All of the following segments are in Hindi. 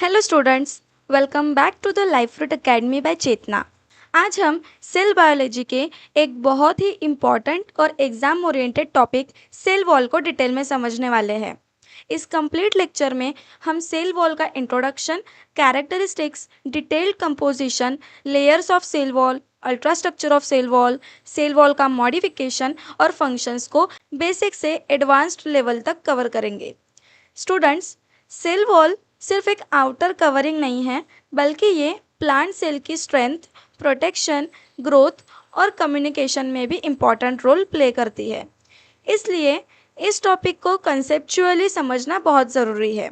Hello students, welcome back to the life fruit academy by Chetna. आज हम सेल बायोलॉजी के एक बहुत ही इम्पॉर्टेंट और exam oriented topic cell wall को डिटेल में समझने वाले हैं। इस कंप्लीट लेक्चर में हम सेल वॉल का introduction, characteristics, detailed composition, layers of cell wall, ultra structure of cell wall का मॉडिफिकेशन और फंक्शंस को बेसिक से एडवांस्ड लेवल तक कवर करेंगे। स्टूडेंट्स, सेल वॉल सिर्फ एक आउटर कवरिंग नहीं है, बल्कि ये प्लांट सेल की स्ट्रेंथ, प्रोटेक्शन, ग्रोथ और कम्युनिकेशन में भी इम्पॉर्टेंट रोल प्ले करती है। इसलिए इस टॉपिक को कंसेप्चुअली समझना बहुत ज़रूरी है।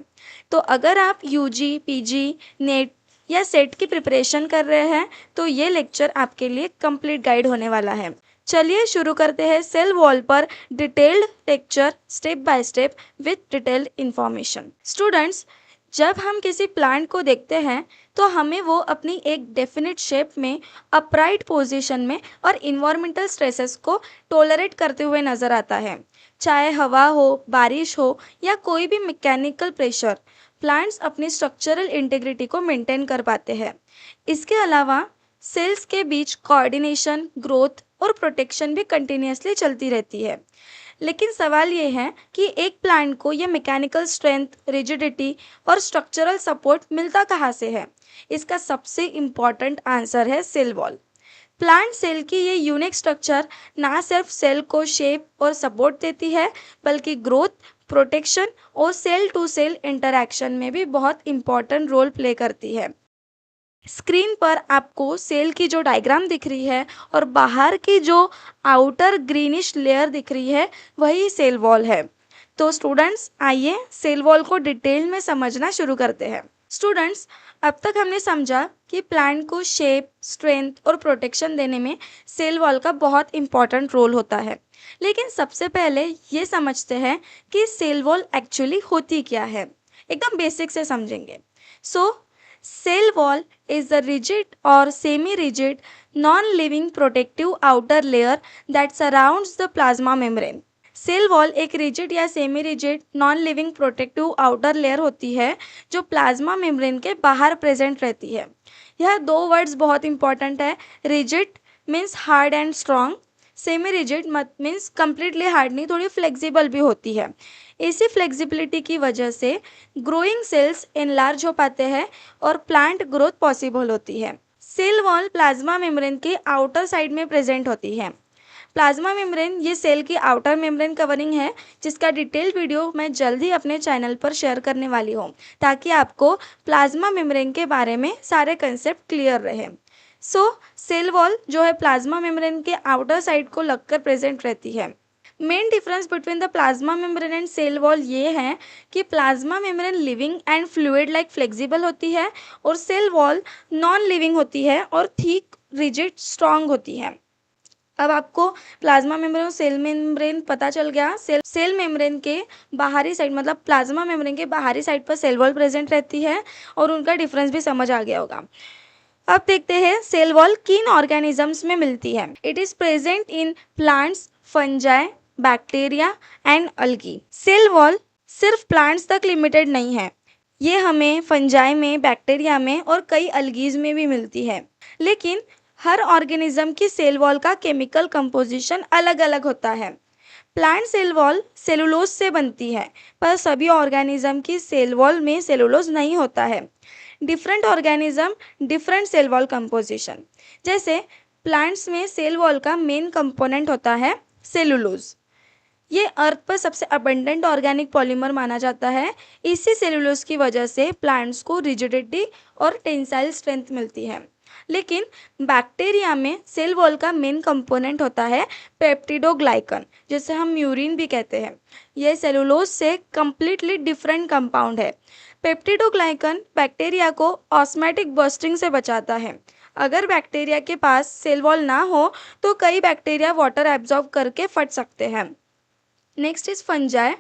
तो अगर आप यूजी, पीजी, नेट या सेट की प्रिपरेशन कर रहे हैं तो ये लेक्चर आपके लिए कंप्लीट गाइड होने वाला है। चलिए शुरू करते हैं सेल वॉल पर detailed lecture step by step with detailed information. Students, जब हम किसी प्लांट को देखते हैं तो हमें वो अपनी एक डेफिनेट शेप में, अपराइट पोजीशन में और इन्वायरमेंटल स्ट्रेसेस को टॉलरेट करते हुए नजर आता है। चाहे हवा हो, बारिश हो या कोई भी मैकेनिकल प्रेशर, प्लांट्स अपनी स्ट्रक्चरल इंटीग्रिटी को मेंटेन कर पाते हैं। इसके अलावा सेल्स के बीच कोऑर्डिनेशन, ग्रोथ और प्रोटेक्शन भी कंटिन्यूअसली चलती रहती है। लेकिन सवाल ये है कि एक प्लांट को ये मैकेनिकल स्ट्रेंथ, रिजिडिटी और स्ट्रक्चरल सपोर्ट मिलता कहाँ से है? इसका सबसे इम्पॉर्टेंट आंसर है सेल वॉल। प्लांट सेल की ये यूनिक स्ट्रक्चर ना सिर्फ सेल को शेप और सपोर्ट देती है, बल्कि ग्रोथ, प्रोटेक्शन और सेल टू सेल इंटरैक्शन में भी बहुत इंपॉर्टेंट रोल प्ले करती है। स्क्रीन पर आपको सेल की जो डायग्राम दिख रही है और बाहर की जो आउटर ग्रीनिश लेयर दिख रही है, वही सेल वॉल है। तो स्टूडेंट्स, आइए सेल वॉल को डिटेल में समझना शुरू करते हैं। स्टूडेंट्स, अब तक हमने समझा कि प्लांट को शेप, स्ट्रेंथ और प्रोटेक्शन देने में सेल वॉल का बहुत इंपॉर्टेंट रोल होता है। लेकिन सबसे पहले ये समझते हैं कि सेल वॉल एक्चुअली होती क्या है। एकदम बेसिक से समझेंगे। सो cell wall is the rigid or semi-rigid, non-living protective outer layer that surrounds the plasma membrane. Cell wall एक रिजिड या semi rigid non living protective outer layer होती है जो प्लाज्मा मेम्ब्रेन के बाहर प्रेजेंट रहती है। यह दो वर्ड्स बहुत इंपॉर्टेंट है। Rigid means hard and strong, semi rigid means completely hard नहीं, थोड़ी फ्लेक्सिबल भी होती है। इसी फ्लेक्सिबिलिटी की वजह से ग्रोइंग सेल्स एनलार्ज हो पाते हैं और प्लांट ग्रोथ पॉसिबल होती है। सेल वॉल प्लाज्मा मेम्ब्रेन के आउटर साइड में प्रेजेंट होती है। प्लाज्मा मेम्ब्रेन ये सेल की आउटर मेम्ब्रेन कवरिंग है, जिसका डिटेल्ड वीडियो मैं जल्द ही अपने चैनल पर शेयर करने वाली हूँ, ताकि आपको प्लाज्मा मेम्ब्रेन के बारे में सारे कंसेप्ट क्लियर रहे। सेल वॉल जो है प्लाज्मा मेम्ब्रेन के आउटर साइड को लगकर प्रेजेंट रहती है। Main difference between the plasma membrane and cell wall ये है कि plasma membrane living and fluid like flexible होती है और सेल वॉल नॉन लिविंग होती है और थिक, रिजिड, स्ट्रॉन्ग होती है। अब आपको प्लाज्मा मेम्ब्रेन और सेल मेम्ब्रेन पता चल गया। सेल मेम्ब्रेन के बाहरी साइड, मतलब प्लाज्मा मेम्ब्रेन के बाहरी साइड पर सेल वॉल प्रेजेंट रहती है और उनका डिफरेंस भी समझ आ गया होगा। अब देखते हैं सेल वॉल किन ऑर्गेनिजम्स में मिलती है। It is present in plants, fungi, bacteria and algae. Cell wall सिर्फ प्लांट्स तक लिमिटेड नहीं है, ये हमें फंजाई में, बैक्टीरिया में और कई अल्गीज में भी मिलती है। लेकिन हर ऑर्गेनिज्म की सेल वॉल का केमिकल कंपोजिशन अलग अलग होता है। प्लांट सेल वॉल सेलुलोज से बनती है, पर सभी ऑर्गेनिज्म की सेल वॉल में सेलुलोज नहीं होता है। Different organism, different cell wall composition. जैसे प्लांट्स में सेल वॉल का मेन कंपोनेंट होता है सेलुलोज। ये अर्थ पर सबसे अबंडेंट ऑर्गेनिक पॉलीमर माना जाता है। इसी सेलुलोज की वजह से प्लांट्स को रिजिडिटी और टेंसाइल स्ट्रेंथ मिलती है। लेकिन बैक्टीरिया में सेल वॉल का मेन कंपोनेंट होता है पेप्टिडोग्लाइकन, जिसे हम म्यूरिन भी कहते हैं। यह सेलुलोज से कम्प्लीटली डिफरेंट कंपाउंड है। पेप्टिडोग्लाइकन बैक्टीरिया को ऑस्मैटिक बर्स्टिंग से बचाता है। अगर बैक्टीरिया के पास सेल वॉल ना हो तो कई बैक्टीरिया वाटर एब्जॉर्ब करके फट सकते हैं। Next is fungi.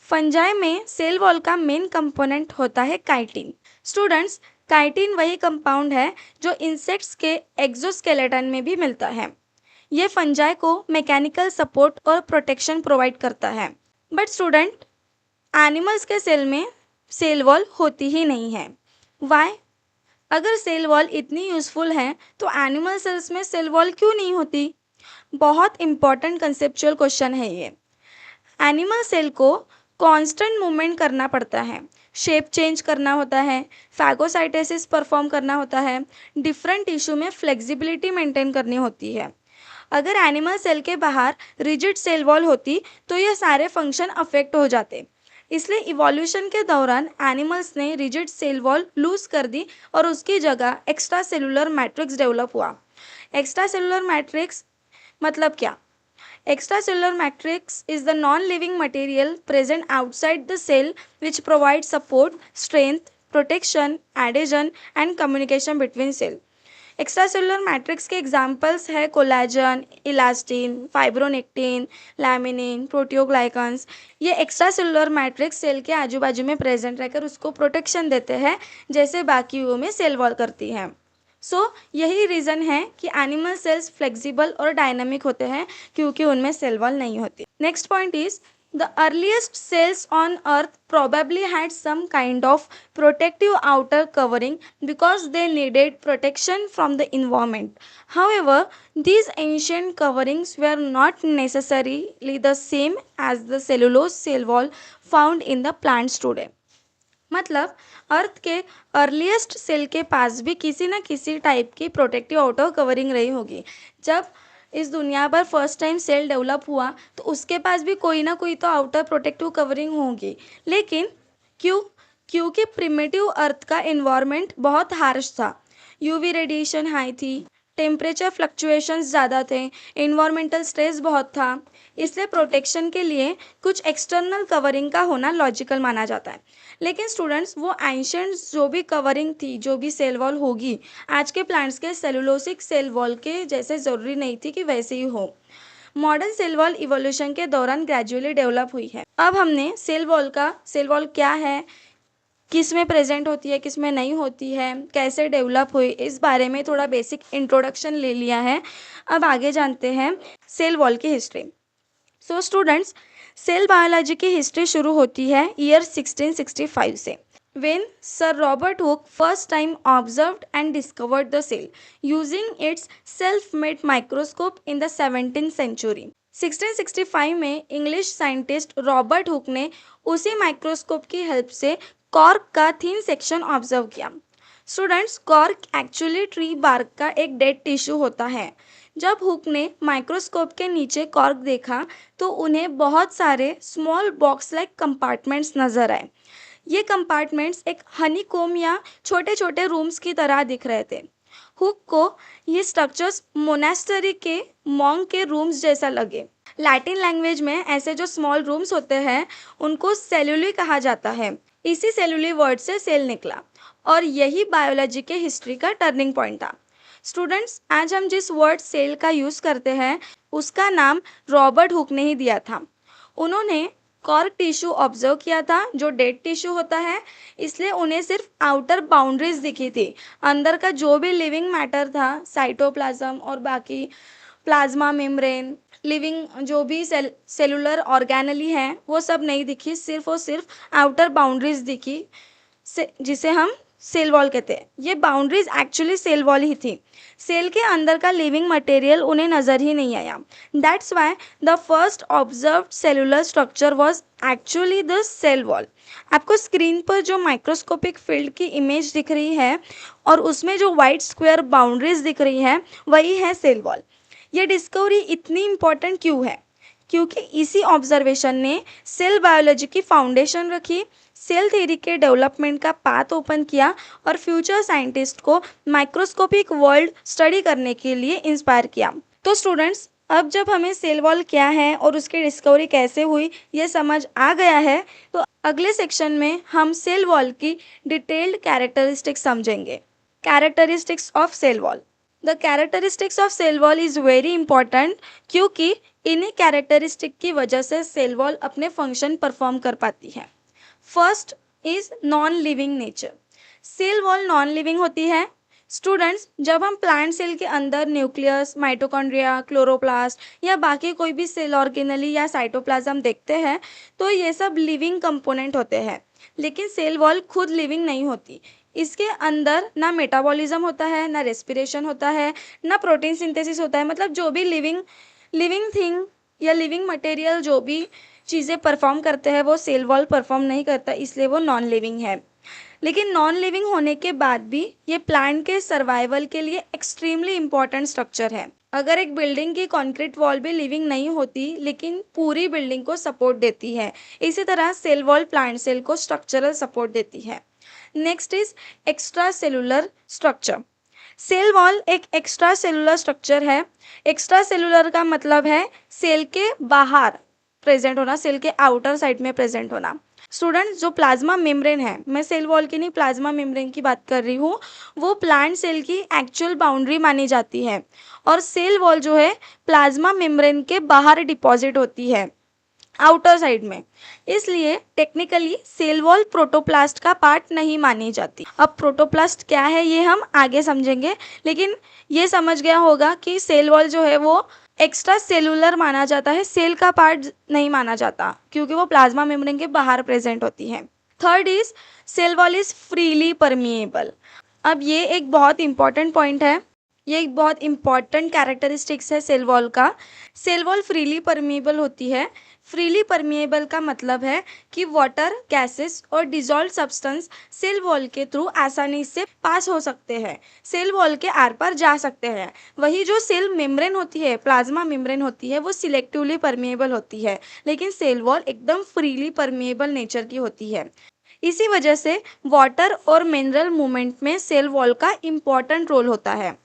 फंजाई में सेल वॉल का मेन कंपोनेंट होता है काइटिन। स्टूडेंट्स, काइटिन वही कंपाउंड है जो इंसेक्ट्स के एक्सोस्केलेटन में भी मिलता है। ये फंजाई को मैकेनिकल सपोर्ट और प्रोटेक्शन प्रोवाइड करता है। बट स्टूडेंट, एनिमल्स के सेल में सेल वॉल होती ही नहीं है। वाई? अगर सेल वॉल इतनी यूज़फुल है तो एनिमल सेल्स में सेल वॉल क्यों नहीं होती? बहुत इंपॉर्टेंट कंसेप्चुअल क्वेश्चन है ये। एनिमल सेल को कांस्टेंट मूवमेंट करना पड़ता है, शेप चेंज करना होता है, फैगोसाइटोसिस परफॉर्म करना होता है, डिफरेंट टिश्यू में फ्लेक्सिबिलिटी मेंटेन करनी होती है। अगर एनिमल सेल के बाहर रिजिड सेल वॉल होती तो ये सारे फंक्शन अफेक्ट हो जाते। इसलिए इवोल्यूशन के दौरान एनिमल्स ने रिजिड सेल वॉल लूज कर दी और उसकी जगह एक्स्ट्रा सेलुलर मैट्रिक्स डेवलप हुआ। एक्स्ट्रा सेलुलर मैट्रिक्स मतलब क्या? Extracellular matrix is the non-living material present outside the cell which provides support, strength, protection, adhesion and communication between cell. Extracellular matrix के एग्जाम्पल्स है कोलेजन, इलास्टिन, फाइब्रोनेक्टिन, लैमिनिन, प्रोटियोग्लाइकन्स। ये एक्स्ट्रासेलुलर मैट्रिक्स सेल के आजू बाजू में प्रेजेंट रहकर उसको प्रोटेक्शन देते हैं, जैसे बाकियों में सेल वॉल करती है। यही रीज़न है कि एनिमल सेल्स फ्लेक्सिबल और डायनामिक होते हैं क्योंकि उनमें सेल वॉल नहीं होती। Next point is the earliest cells on earth probably had some kind of protective outer covering because they needed protection from the environment. However, these ancient coverings were not necessarily the same as the cellulose cell wall found in the plants today. मतलब अर्थ के अर्लीस्ट सेल के पास भी किसी न किसी टाइप की प्रोटेक्टिव आउटर कवरिंग रही होगी। जब इस दुनिया पर फर्स्ट टाइम सेल डेवलप हुआ तो उसके पास भी कोई ना कोई तो आउटर प्रोटेक्टिव कवरिंग होगी। लेकिन क्यों? क्योंकि प्रिमिटिव अर्थ का एनवायरनमेंट बहुत हार्श था, यूवी रेडिएशन हाई थी, टेम्परेचर फ्लक्चुएशंस ज़्यादा थे, एनवायरमेंटल स्ट्रेस बहुत था। इसलिए प्रोटेक्शन के लिए कुछ एक्सटर्नल कवरिंग का होना लॉजिकल माना जाता है। लेकिन स्टूडेंट्स, वो एंशियंट जो भी कवरिंग थी, जो भी सेल वॉल होगी, आज के प्लांट्स के सेलुलोसिक सेल वॉल के जैसे ज़रूरी नहीं थी कि वैसे ही हो। मॉडर्न सेल वॉल इवोल्यूशन के दौरान ग्रेजुअली डेवलप हुई है। अब हमने सेल वॉल क्या है, किस में प्रेजेंट होती है, किस में नहीं होती है, कैसे डेवलप हुई, इस बारे में थोड़ा बेसिक इंट्रोडक्शन ले लिया है। अब आगे जानते हैं सेल वॉल की हिस्ट्री। स्टूडेंट्स, सेल बायोलॉजी की हिस्ट्री शुरू होती है ईयर 1665 से, when Sir Robert Hooke first time observed and discovered the cell using its self-made microscope in the 17th century. 1665 में इंग्लिश साइंटिस्ट रॉबर्ट हुक ने उसी माइक्रोस्कोप की हेल्प से कॉर्क का थिन सेक्शन ऑब्जर्व किया। Students, cork actually tree bark का एक डेड टिश्यू होता है। जब हुक ने माइक्रोस्कोप के नीचे कॉर्क देखा तो उन्हें बहुत सारे स्मॉल बॉक्स लाइक कंपार्टमेंट्स नजर आए। ये कंपार्टमेंट्स एक हनीकॉम्ब या छोटे छोटे रूम्स की तरह दिख रहे थे। हुक को ये स्ट्रक्चर्स मोनेस्टरी के मॉन्क के रूम्स जैसा लगे। लैटिन लैंग्वेज में ऐसे जो स्मॉल रूम्स होते हैं उनको सेलुली कहा जाता है। इसी सेलुली वर्ड से सेल निकला और यही बायोलॉजी के हिस्ट्री का टर्निंग पॉइंट था। स्टूडेंट्स, आज हम जिस वर्ड सेल का यूज़ करते हैं उसका नाम रॉबर्ट हुक ने ही दिया था। उन्होंने कॉर्क टिश्यू ऑब्जर्व किया था जो डेड टिश्यू होता है, इसलिए उन्हें सिर्फ आउटर बाउंड्रीज दिखी थी। अंदर का जो भी लिविंग मैटर था, साइटोप्लाज्म और बाकी प्लाज्मा मेम्ब्रेन, लिविंग जो भी सेलुलर ऑर्गेनली हैं, वो सब नहीं दिखी, सिर्फ और सिर्फ आउटर बाउंड्रीज दिखी, जिसे हम सेल वॉल कहते हैं। ये बाउंड्रीज एक्चुअली सेल वॉल ही थी। सेल के अंदर का लिविंग मटेरियल उन्हें नज़र ही नहीं आया। That's why the first observed cellular structure was actually the cell wall. आपको स्क्रीन पर जो माइक्रोस्कोपिक फील्ड की इमेज दिख रही है और उसमें जो वाइट स्क्वायर बाउंड्रीज दिख रही है, वही है सेल वॉल। ये डिस्कवरी इतनी इम्पोर्टेंट क्यों है? क्योंकि इसी ऑब्जर्वेशन ने सेल बायोलॉजी की फाउंडेशन रखी, सेल थ्योरी के डेवलपमेंट का पाथ ओपन किया और फ्यूचर साइंटिस्ट को माइक्रोस्कोपिक वर्ल्ड स्टडी करने के लिए इंस्पायर किया। तो स्टूडेंट्स, अब जब हमें सेल वॉल क्या है और उसकी डिस्कवरी कैसे हुई ये समझ आ गया है, तो अगले सेक्शन में हम सेल वॉल की डिटेल्ड कैरेक्टरिस्टिक्स समझेंगे। Characteristics of cell wall. The characteristics of cell wall is very important क्योंकि इन्हीं कैरेक्टरिस्टिक की वजह से सेल वॉल अपने फंक्शन परफॉर्म कर पाती है। First is non living nature. Cell wall non living होती है। स्टूडेंट्स, जब हम प्लांट सेल के अंदर न्यूक्लियस, माइटोकॉन्ड्रिया, क्लोरोप्लास्ट या बाकी कोई भी सेल ऑर्गेनली या साइटोप्लाज्म देखते हैं तो ये सब लिविंग कंपोनेंट होते हैं। लेकिन सेल वॉल खुद लिविंग नहीं होती, इसके अंदर ना मेटाबॉलिज्म होता है, ना रेस्पिरेशन होता है, ना प्रोटीन सिंथेसिस होता है। मतलब जो भी लिविंग लिविंग थिंग या लिविंग मटेरियल जो भी चीज़ें परफॉर्म करते हैं वो सेल वॉल परफॉर्म नहीं करता, इसलिए वो नॉन लिविंग है। लेकिन नॉन लिविंग होने के बाद भी ये प्लांट के सर्वाइवल के लिए एक्सट्रीमली इंपॉर्टेंट स्ट्रक्चर है। अगर एक बिल्डिंग की कंक्रीट वॉल भी लिविंग नहीं होती लेकिन पूरी बिल्डिंग को सपोर्ट देती है, इसी तरह सेल वॉल प्लांट सेल को स्ट्रक्चरल सपोर्ट देती है। Next is extracellular structure. Cell wall एक एक्स्ट्रा सेलुलर स्ट्रक्चर है। एक्स्ट्रा सेलुलर का मतलब है सेल के बाहर प्रेजेंट होना, सेल के आउटर साइड में प्रेजेंट होना। स्टूडेंट्स, जो प्लाज्मा मेम्ब्रेन है, मैं सेल वॉल की नहीं प्लाज्मा मेम्ब्रेन की बात कर रही हूँ, वो प्लांट सेल की एक्चुअल बाउंड्री मानी जाती है। और सेल वॉल जो है प्लाज्मा मेम्ब्रेन के बाहर डिपॉजिट होती है, आउटर साइड में। इसलिए टेक्निकली सेल वॉल प्रोटोप्लास्ट का पार्ट नहीं मानी जाती। अब प्रोटोप्लास्ट क्या है ये हम आगे समझेंगे, लेकिन ये समझ गया होगा कि सेल वॉल जो है वो एक्स्ट्रा सेलुलर माना जाता है, सेल का पार्ट नहीं माना जाता क्योंकि वो प्लाज्मा मेम्ब्रेन के बाहर प्रेजेंट होती है। Third is cell wall is freely permeable. अब ये एक बहुत इंपॉर्टेंट पॉइंट है, ये एक बहुत इंपॉर्टेंट कैरेक्टरिस्टिक्स है सेल वॉल का। सेल वॉल फ्रीली परमिएबल होती है। फ्रीली परमिएबल का मतलब है कि वाटर, गैसेस और डिजॉल्व सब्सटेंस सेल वॉल के थ्रू आसानी से पास हो सकते हैं, सेल वॉल के आर पार जा सकते हैं। वही जो सेल मेम्ब्रेन होती है, प्लाज्मा मेम्ब्रेन होती है, वो सिलेक्टिवली परमिएबल होती है, लेकिन सेल वॉल एकदम फ्रीली परमिएबल नेचर की होती है। इसी वजह से वाटर और मिनरल मूवमेंट में सेल वॉल का इम्पॉर्टेंट रोल होता है।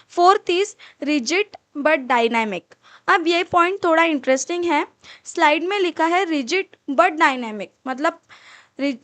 Fourth is rigid but dynamic. अब ये पॉइंट थोड़ा इंटरेस्टिंग है। स्लाइड में लिखा है रिजिड बट डायनामिक, मतलब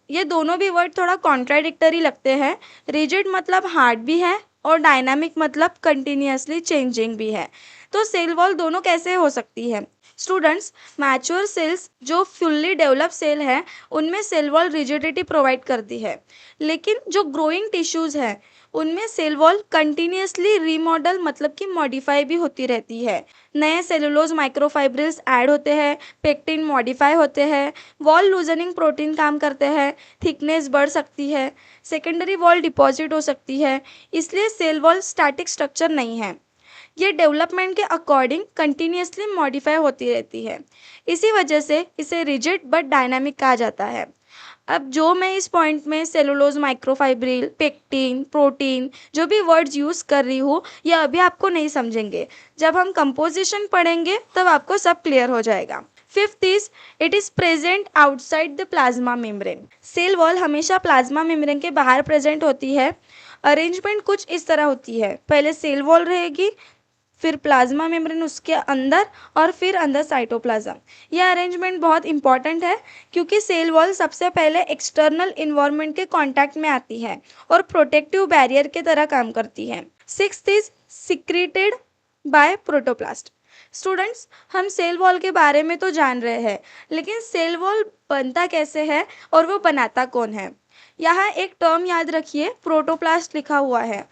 ये दोनों भी वर्ड थोड़ा कॉन्ट्राडिक्टरी लगते हैं। रिजिड मतलब हार्ड भी है और डायनामिक मतलब कंटिन्यूअसली चेंजिंग भी है। तो सेल वॉल दोनों कैसे हो सकती है? स्टूडेंट्स, मैच्योर सेल्स जो फुल्ली डेवलप सेल है उनमें सेल वॉल रिजिडिटी प्रोवाइड करती है, लेकिन जो ग्रोइंग टिश्यूज है उनमें सेल वॉल कंटिन्यूअसली रीमॉडल मतलब कि मॉडिफाई भी होती रहती है। नए सेलुलोज माइक्रोफाइब्रिल्स ऐड होते हैं, पेक्टिन मॉडिफाई होते हैं, वॉल लूजनिंग प्रोटीन काम करते हैं, थिकनेस बढ़ सकती है, सेकेंडरी वॉल डिपॉजिट हो सकती है। इसलिए सेल वॉल स्टैटिक स्ट्रक्चर नहीं है, ये डेवलपमेंट के अकॉर्डिंग कंटिन्यूअसली मॉडिफाई होती रहती है। इसी वजह से इसे रिजिड बट डायनामिक कहा जाता है। अब जो मैं इस पॉइंट में सेलुलोज माइक्रोफाइब्रिल, पेक्टिन, प्रोटीन जो भी वर्ड्स यूज़ कर रही हूँ ये अभी आपको नहीं समझेंगे, जब हम कंपोजिशन पढ़ेंगे तब आपको सब क्लियर हो जाएगा। Fifth is it is present outside the plasma membrane. Cell wall हमेशा प्लाज्मा मेम्ब्रेन के बाहर प्रेजेंट होती है। अरेंजमेंट कुछ इस तरह होती है, पहले सेल वॉल रहेगी, फिर प्लाज्मा मेम्ब्रेन उसके अंदर और फिर अंदर साइटोप्लाज्म। यह अरेंजमेंट बहुत इंपॉर्टेंट है क्योंकि सेल वॉल सबसे पहले एक्सटर्नल इन्वायरमेंट के कांटेक्ट में आती है और प्रोटेक्टिव बैरियर के तरह काम करती है। Sixth is secreted by protoplast. Students, हम सेल वॉल के बारे में तो जान रहे हैं, लेकिन सेल वॉल बनता कैसे है और वो बनाता कौन है? यहाँ एक टर्म याद रखिए, प्रोटोप्लास्ट लिखा हुआ है।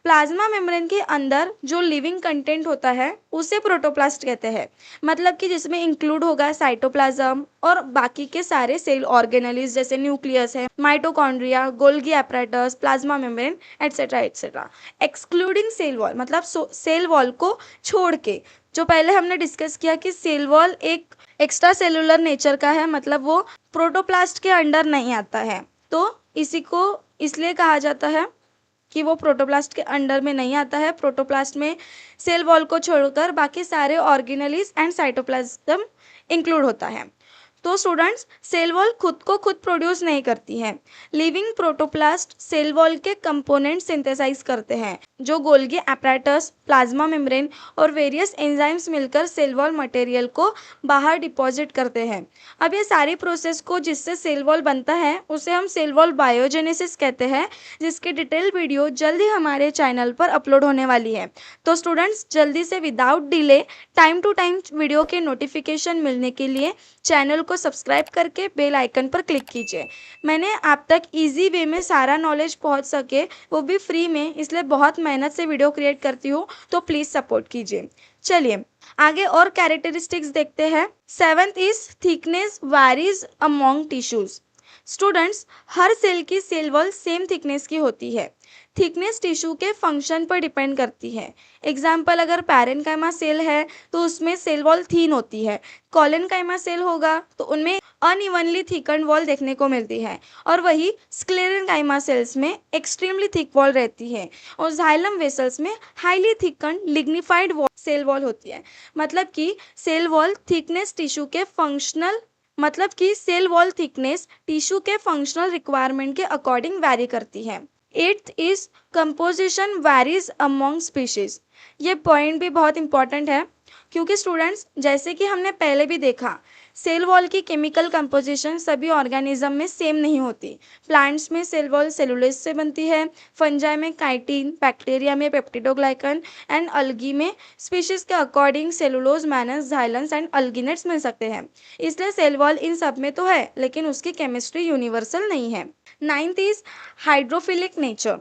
प्लाज्मा मेम्ब्रेन के अंदर जो लिविंग कंटेंट होता है उसे प्रोटोप्लास्ट कहते हैं, मतलब कि जिसमें इंक्लूड होगा साइटोप्लाज्म और बाकी के सारे सेल ऑर्गेनेलिस जैसे न्यूक्लियस है, mitochondria, Golgi apparatus, plasma membrane etcetera etcetera. Excluding cell wall मतलब सेल वॉल को छोड़ के, जो पहले हमने डिस्कस किया कि सेल वॉल एक एक्स्ट्रा सेलुलर नेचर का है, मतलब वो प्रोटोप्लास्ट के अंडर नहीं आता है, तो इसी को इसलिए कहा जाता है कि वो प्रोटोप्लास्ट के अंडर में नहीं आता है। प्रोटोप्लास्ट में सेल वॉल को छोड़कर बाकी सारे ऑर्गेनेलिस एंड साइटोप्लाज्म इंक्लूड होता है। तो स्टूडेंट्स, सेल वॉल खुद को खुद प्रोड्यूस नहीं करती है, लिविंग प्रोटोप्लास्ट सेल वॉल के कंपोनेंट सिंथेसाइज करते हैं, जो गोल्गी एपरेटस, प्लाज्मा मेम्ब्रेन और वेरियस एंजाइम्स मिलकर सेल वॉल मटेरियल को बाहर डिपॉजिट करते हैं। अब ये सारी प्रोसेस को जिससे सेल वॉल बनता है उसे हम सेल वॉल बायोजेनेसिस कहते हैं, जिसकी डिटेल वीडियो जल्द ही हमारे चैनल पर अपलोड होने वाली है। तो स्टूडेंट्स, जल्दी से without delay time to time video के नोटिफिकेशन मिलने के लिए चैनल को सब्सक्राइब करके बेल आइकन पर क्लिक कीजिए। मैंने आप तक इजी वे में सारा नॉलेज पहुंच सके, वो भी फ्री में, इसलिए बहुत मेहनत से वीडियो क्रिएट करती हूँ, तो प्लीज़ सपोर्ट कीजिए। चलिए आगे और कैरेक्टरिस्टिक्स देखते हैं। Seventh is thickness varies among tissues. Students, हर सेल की सेल वॉल सेम थिकनेस की होती है। थिकनेस टिश्यू के फंक्शन पर डिपेंड करती है। एग्जाम्पल, अगर पैरेनकाइमा सेल है तो उसमें सेल वॉल थीन होती है। कॉलेनकाइमा सेल होगा तो उनमें अनइवनली थिकन्ड वॉल देखने को मिलती है, और वही स्क्लेरेनकाइमा सेल्स में एक्सट्रीमली थिक वॉल रहती है, और जाइलम वेसल्स में हाईली थिकन्ड लिग्निफाइड सेल वॉल होती है। मतलब कि सेल वॉल थिकनेस टिश्यू के फंक्शनल मतलब कि सेल वॉल थिकनेस टिश्यू के फंक्शनल रिक्वायरमेंट के अकॉर्डिंग वैरी करती है। Eighth is composition varies among species. ये पॉइंट भी बहुत इंपॉर्टेंट है, क्योंकि स्टूडेंट्स, जैसे कि हमने पहले भी देखा, सेल वॉल की केमिकल कंपोजिशन सभी ऑर्गेनिज्म में सेम नहीं होती। प्लांट्स में सेल वॉल सेलुलोज से बनती है, फंजाई में काइटिन, बैक्टीरिया में पेप्टिडोग्लाइकन एंड अल्गी में स्पीशीज के अकॉर्डिंग सेलुलोज, मैनस, जाइलन्स एंड अल्गिनेट्स मिल सकते हैं। इसलिए सेल वॉल इन सब में तो है, लेकिन उसकी केमिस्ट्री यूनिवर्सल नहीं है। Ninth is hydrophilic nature.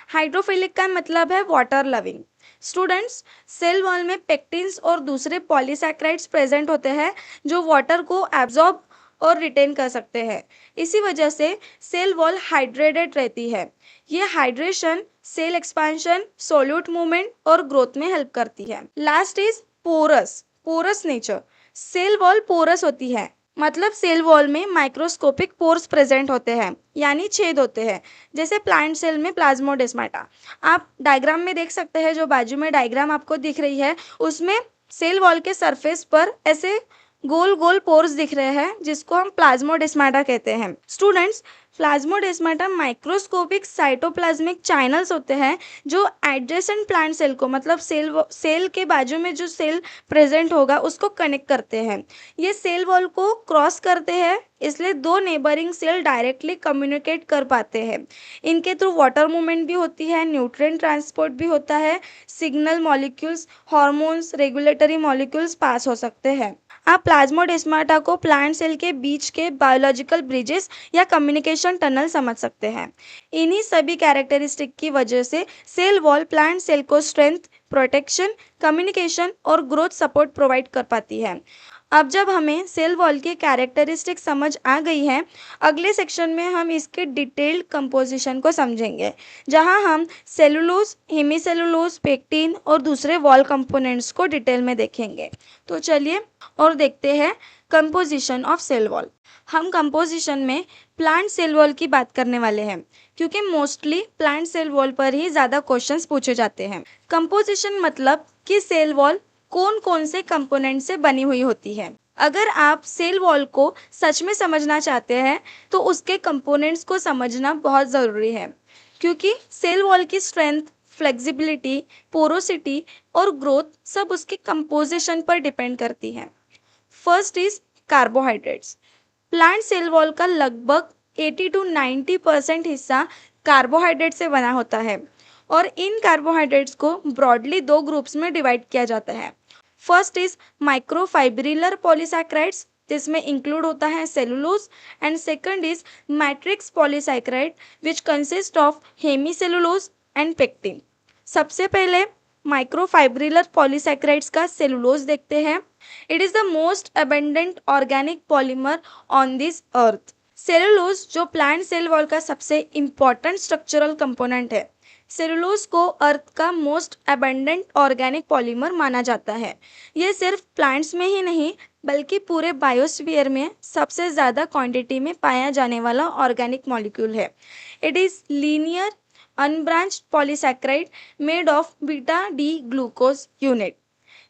Hydrophilic का मतलब है water loving. Students, cell wall में पेक्टिन्स और दूसरे पॉलीसैकेराइड्स प्रेजेंट होते हैं जो वाटर को एब्जॉर्ब और रिटेन कर सकते हैं। इसी वजह से सेल वॉल हाइड्रेटेड रहती है। ये hydration cell expansion, solute movement और ग्रोथ में हेल्प करती है। Last is porous. Porous nature. Cell wall porous होती है, मतलब सेल वॉल में माइक्रोस्कोपिक पोर्स प्रेजेंट होते हैं, यानी छेद होते हैं, जैसे प्लांट सेल में प्लाज्मोडेस्माटा। आप डायग्राम में देख सकते हैं, जो बाजू में डायग्राम आपको दिख रही है, उसमें सेल वॉल के सरफेस पर ऐसे गोल गोल पोर्स दिख रहे हैं, जिसको हम प्लाज्मोडेस्माटा कहते हैं। Students, plasmodesmata microscopic cytoplasmic channels होते हैं जो एडजेसेंट प्लांट सेल को, मतलब सेल के बाजू में जो सेल प्रेजेंट होगा उसको कनेक्ट करते हैं। ये सेल वॉल को क्रॉस करते हैं, इसलिए दो नेबरिंग सेल डायरेक्टली कम्युनिकेट कर पाते हैं। इनके थ्रू वाटर मूवमेंट भी होती है, न्यूट्रिएंट ट्रांसपोर्ट भी होता है, signal molecules, hormones, regulatory molecules pass हो सकते हैं। आप प्लाज्मोडेस्माटा को प्लांट सेल के बीच के बायोलॉजिकल ब्रिजेस या कम्युनिकेशन टनल समझ सकते हैं। इन्हीं सभी कैरेक्टरिस्टिक की वजह से सेल वॉल प्लांट सेल को स्ट्रेंथ, प्रोटेक्शन, कम्युनिकेशन और ग्रोथ सपोर्ट प्रोवाइड कर पाती है। अब जब हमें सेल वॉल की कैरेक्टरिस्टिक समझ आ गई है, अगले सेक्शन में हम इसके डिटेल्ड कंपोजिशन को समझेंगे, जहां हम सेलुलोज, हेमीसेलुलोज, पेक्टिन और दूसरे वॉल कंपोनेंट्स को डिटेल में देखेंगे। तो चलिए और देखते हैं कंपोजिशन ऑफ सेल वॉल। हम कंपोजिशन में प्लांट सेल वॉल की बात करने वाले हैं, क्योंकि मोस्टली प्लांट सेल वॉल पर ही ज़्यादा क्वेश्चंस पूछे जाते हैं। कंपोजिशन मतलब कि सेल वॉल कौन कौन से कंपोनेंट से बनी हुई होती है। अगर आप सेल वॉल को सच में समझना चाहते हैं तो उसके कंपोनेंट्स को समझना बहुत ज़रूरी है, क्योंकि सेल वॉल की स्ट्रेंथ, फ्लेक्सिबिलिटी, पोरोसिटी और ग्रोथ सब उसके कंपोजिशन पर डिपेंड करती है। First is carbohydrates. Plant cell wall का लगभग 80 to 90% हिस्सा कार्बोहाइड्रेट से बना होता है, और इन कार्बोहाइड्रेट्स को ब्रॉडली दो ग्रुप्स में डिवाइड किया जाता है। फर्स्ट इज माइक्रोफाइब्रिलर पॉलीसैकेराइड्स, जिसमें इंक्लूड होता है cellulose, and second is matrix polysaccharide which consist of hemicellulose and pectin. सबसे पहले माइक्रोफाइब्रिलर पॉलीसैकेराइड्स का सेलुलोज देखते हैं। It is the most abundant organic polymer on this earth. Cellulose जो प्लांट सेल वॉल का सबसे इंपॉर्टेंट स्ट्रक्चरल कंपोनेंट है। सेलुलोज को अर्थ का मोस्ट अबेंडेंट ऑर्गेनिक पॉलीमर माना जाता है। ये सिर्फ प्लांट्स में ही नहीं, बल्कि पूरे बायोस्फीयर में सबसे ज़्यादा क्वांटिटी में पाया जाने वाला ऑर्गेनिक मॉलिक्यूल है। It is linear unbranched polysaccharide made of beta D glucose unit.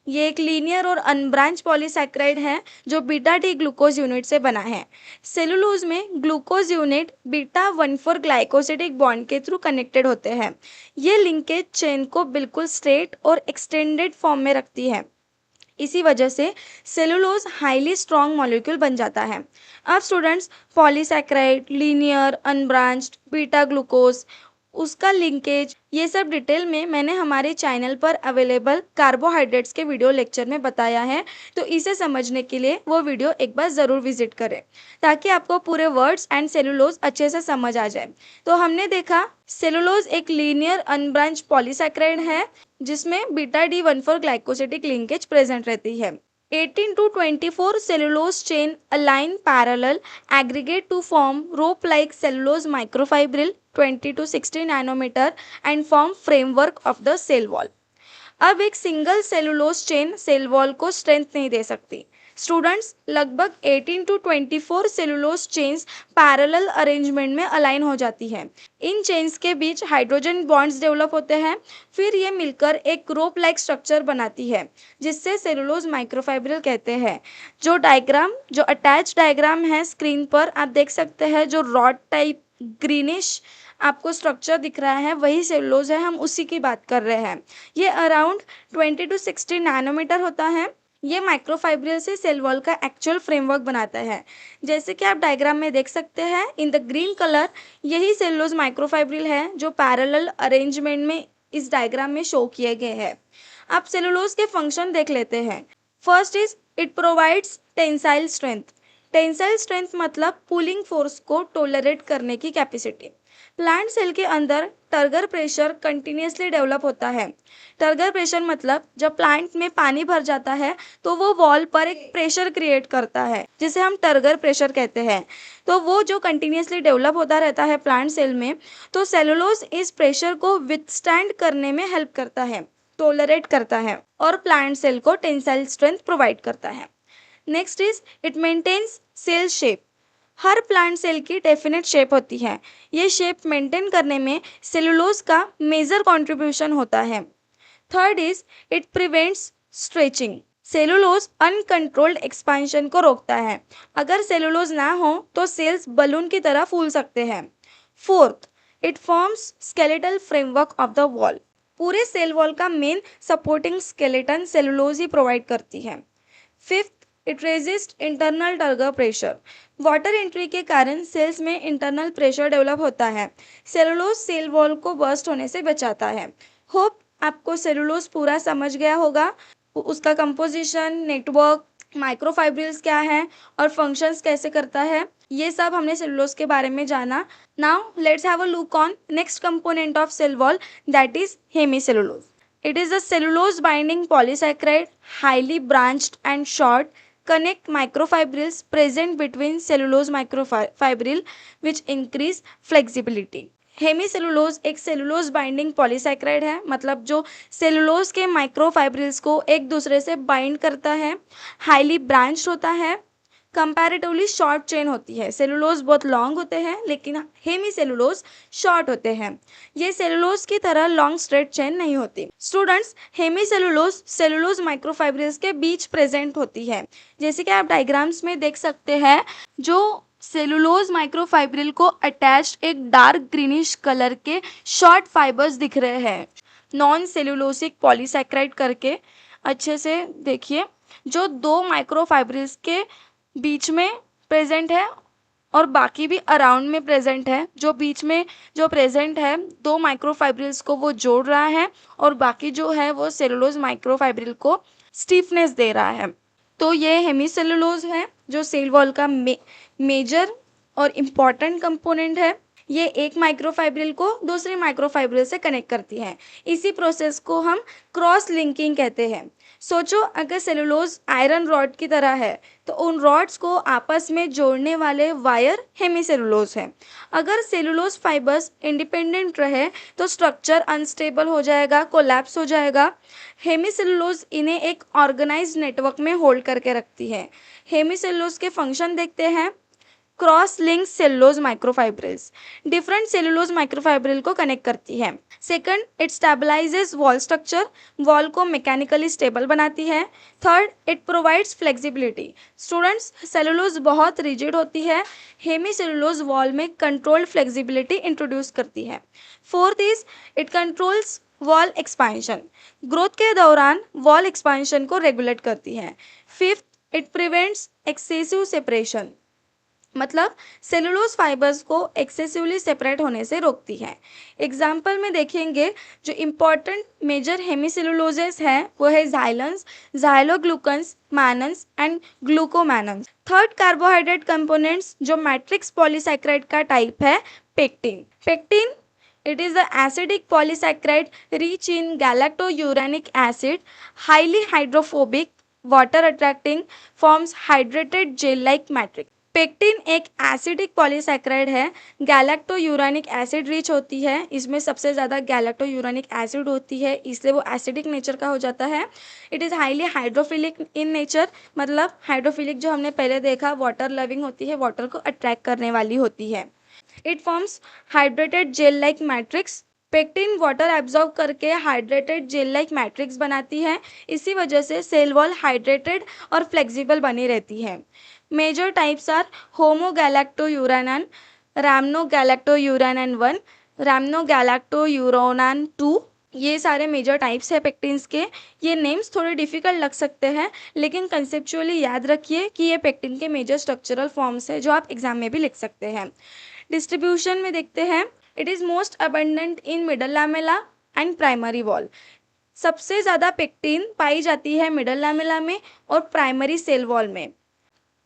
ये एक लीनियर और अनब्रांच पॉलीसैकेराइड है जो बीटा डी ग्लूकोज यूनिट से बना है। सेलुलोज में glucose unit beta 1,4 glycosidic bond के थ्रू कनेक्टेड होते हैं। ये लिंकेज चेन को बिल्कुल स्ट्रेट और एक्सटेंडेड फॉर्म में रखती है। इसी वजह से सेलुलोज हाईली स्ट्रॉन्ग मॉलिक्यूल बन जाता है। अब students, polysaccharide, linear, unbranched, beta glucose, उसका लिंकेज, ये सब डिटेल में मैंने हमारे चैनल पर अवेलेबल कार्बोहाइड्रेट्स के वीडियो लेक्चर में बताया है। तो इसे समझने के लिए वो वीडियो एक बार ज़रूर विजिट करें, ताकि आपको पूरे वर्ड्स एंड सेलुलोज अच्छे से समझ आ जाए। तो हमने देखा सेलुलोज एक लीनियर अनब्रांच पॉलीसैकेराइड है, जिसमें beta D 1,4 glycosidic linkage present रहती है। 18 to 24 cellulose chain align parallel, aggregate to form rope-like cellulose microfibril 20 to 60 nanometer and form framework of the cell wall. अब एक single cellulose chain cell wall को स्ट्रेंथ नहीं दे सकती। स्टूडेंट्स, लगभग 18 to 24 cellulose chains parallel arrangement में अलाइन हो जाती हैं। इन चेन्स के बीच हाइड्रोजन बॉन्ड्स डेवलप होते हैं, फिर ये मिलकर एक रोप लाइक स्ट्रक्चर बनाती है जिससे सेलुलोज माइक्रोफाइब्रिल कहते हैं। जो अटैच डायग्राम है स्क्रीन पर आप देख सकते हैं, जो रॉड टाइप ग्रीनिश आपको स्ट्रक्चर दिख रहा है वही सेलुलोज है, हम उसी की बात कर रहे हैं। ये अराउंड 20 टू 60 नैनोमीटर होता है। ये माइक्रोफाइब्रिल से सेल वॉल का एक्चुअल फ्रेमवर्क बनाता है। जैसे कि आप डायग्राम में देख सकते हैं इन द ग्रीन कलर, यही सेलुलोज माइक्रोफाइब्रिल है जो पैरेलल अरेंजमेंट में इस डायग्राम में शो किए गए हैं। आप सेलुलोज के फंक्शन देख लेते हैं। First is it provides tensile strength. Tensile strength मतलब पुलिंग फोर्स को टोलरेट करने की कैपेसिटी। प्लांट सेल के अंदर टर्गर प्रेशर कंटिन्यूसली डेवलप होता है। टर्गर प्रेशर मतलब जब प्लांट में पानी भर जाता है तो वो वॉल पर एक प्रेशर क्रिएट करता है जिसे हम टर्गर प्रेशर कहते हैं। तो वो जो कंटिन्यूसली डेवलप होता रहता है प्लांट सेल में, तो सेलुलोज इस प्रेशर को विथस्टैंड करने में हेल्प करता है, टोलरेट करता है और प्लांट सेल को टेंसाइल स्ट्रेंथ प्रोवाइड करता है। Next is it maintains cell shape. हर प्लांट सेल की डेफिनेट शेप होती है। ये शेप मेंटेन करने में सेलुलोज का मेजर कंट्रीब्यूशन होता है। Third is it prevents stretching. Cellulose uncontrolled expansion को रोकता है। अगर सेलुलोज ना हो तो सेल्स बलून की तरह फूल सकते हैं। Fourth, it forms skeletal framework of the wall. पूरे सेल वॉल का मेन सपोर्टिंग स्केलेटन सेलुलोज ही प्रोवाइड करती है। Fifth, it resist internal turgor pressure. Water entry के कारण सेल्स में इंटरनल प्रेशर डेवलप होता है। सेलुलोज सेल वॉल को बर्स्ट होने से बचाता है। होप आपको सेलुलोज पूरा समझ गया होगा, उसका कंपोजिशन, नेटवर्क, माइक्रोफाइब्रिल्स क्या है और फंक्शंस कैसे करता है, ये सब हमने सेलुलोज के बारे में जाना। Now let's have a look on next component of cell wall, that is hemicellulose. It is a cellulose binding polysaccharide, highly branched and short, connect microfibrils present between cellulose microfibril which increase flexibility. Hemicellulose एक सेलुलोज बाइंडिंग पॉलीसैकेराइड है, मतलब जो सेलुलोज के माइक्रोफाइब्रिल्स को एक दूसरे से बाइंड करता है, हाईली ब्रांच्ड होता है, कंपैरेटिवली शॉर्ट चेन होती है। सेलुलोज बहुत लॉन्ग होते हैं लेकिन हेमी सेलुलोज शॉर्ट होते हैं। ये सेलुलोज की तरह लॉन्ग स्ट्रेट चेन नहीं होती। Students, hemicellulose cellulose microfibrils के बीच प्रेजेंट होती है। जैसे कि आप डायग्राम्स में देख सकते हैं, जो सेलुलोज माइक्रोफाइब्रिल को अटैच्ड एक डार्क ग्रीनिश कलर के शॉर्ट फाइबर्स दिख रहे हैं, नॉन सेलुलोसिक पॉलीसैकेराइड करके। अच्छे से देखिए, जो दो माइक्रोफाइब्रिल्स के बीच में प्रेजेंट है और बाकी भी अराउंड में प्रेजेंट है। जो बीच में जो प्रेजेंट है दो माइक्रोफाइब्रिल्स को वो जोड़ रहा है और बाकी जो है वो सेलुलोज माइक्रोफाइब्रिल को स्टिफनेस दे रहा है। तो ये हेमीसेलुलोज है जो सेल वॉल का मेजर और इम्पॉर्टेंट कंपोनेंट है। ये एक माइक्रोफाइब्रिल को दूसरी माइक्रोफाइब्रिल से कनेक्ट करती है। इसी प्रोसेस को हम क्रॉस लिंकिंग कहते हैं। सोचो, अगर सेलुलोज आयरन रॉड की तरह है तो उन रॉड्स को आपस में जोड़ने वाले वायर हेमीसेलुलोज हैं। अगर सेलुलोज फाइबर्स इंडिपेंडेंट रहे तो स्ट्रक्चर अनस्टेबल हो जाएगा, कोलैप्स हो जाएगा। हेमीसेलुलोज इन्हें एक ऑर्गेनाइज्ड नेटवर्क में होल्ड करके रखती है। हेमीसेलुलोज के फंक्शन देखते हैं। Cross link cellulose microfibrils different cellulose microfibril को कनेक्ट करती है। Second, it stabilises wall structure, wall को मैकेनिकली स्टेबल बनाती है। Third, it provides flexibility. Students, cellulose बहुत रिजिड होती है, हेमी सेलुलोज वॉल में कंट्रोल्ड फ्लेक्सिबिलिटी इंट्रोड्यूस करती है। Fourth is it controls wall expansion, growth के दौरान वॉल एक्सपेंशन को रेगुलेट करती है। Fifth, it prevents excessive separation, मतलब सेलुलोज फाइबर्स को एक्सेसिवली सेपरेट होने से रोकती है। एग्जाम्पल में देखेंगे, जो इम्पॉर्टेंट मेजर हेमीसेलुलोजेस हैं वो है xylans, xyloglucans, mannans and glucomannans. Third carbohydrate components जो मैट्रिक्स पॉलीसैकेराइड का टाइप है, pectin. Pectin it is the acidic polysaccharide rich in galactouranic acid, highly hydrophobic, water attracting, forms hydrated gel like matrix. Pectin एक एसिडिक पॉलीसैकेराइड है, गैलेक्टोयूरानिक एसिड रिच होती है, इसमें सबसे ज़्यादा गैलेक्टोयूरानिक एसिड होती है, इसलिए वो एसिडिक नेचर का हो जाता है। It is highly hydrophilic in nature, मतलब हाइड्रोफिलिक जो हमने पहले देखा वाटर लविंग होती है, वाटर को अट्रैक्ट करने वाली होती है। It forms hydrated gel like matrix. Pectin water absorb करके हाइड्रेटेड जेल लाइक मैट्रिक्स बनाती है, इसी वजह से सेल वॉल हाइड्रेटेड और फ्लेक्सिबल बनी रहती है। Major types are homogalacturonan, rhamnogalacturonan 1, rhamnogalacturonan 2। ये सारे मेजर टाइप्स है पेक्टिन्स के। ये नेम्स थोड़े डिफिकल्ट लग सकते हैं, लेकिन कंसेप्चुअली याद रखिए कि ये पेक्टिन के मेजर स्ट्रक्चरल फॉर्म्स है जो आप एग्जाम में भी लिख सकते हैं। डिस्ट्रीब्यूशन में देखते हैं, it is most abundant in middle lamella and primary wall. सबसे ज़्यादा पेक्टिन पाई जाती है मिडल लैमेला में और प्राइमरी सेल वॉल में,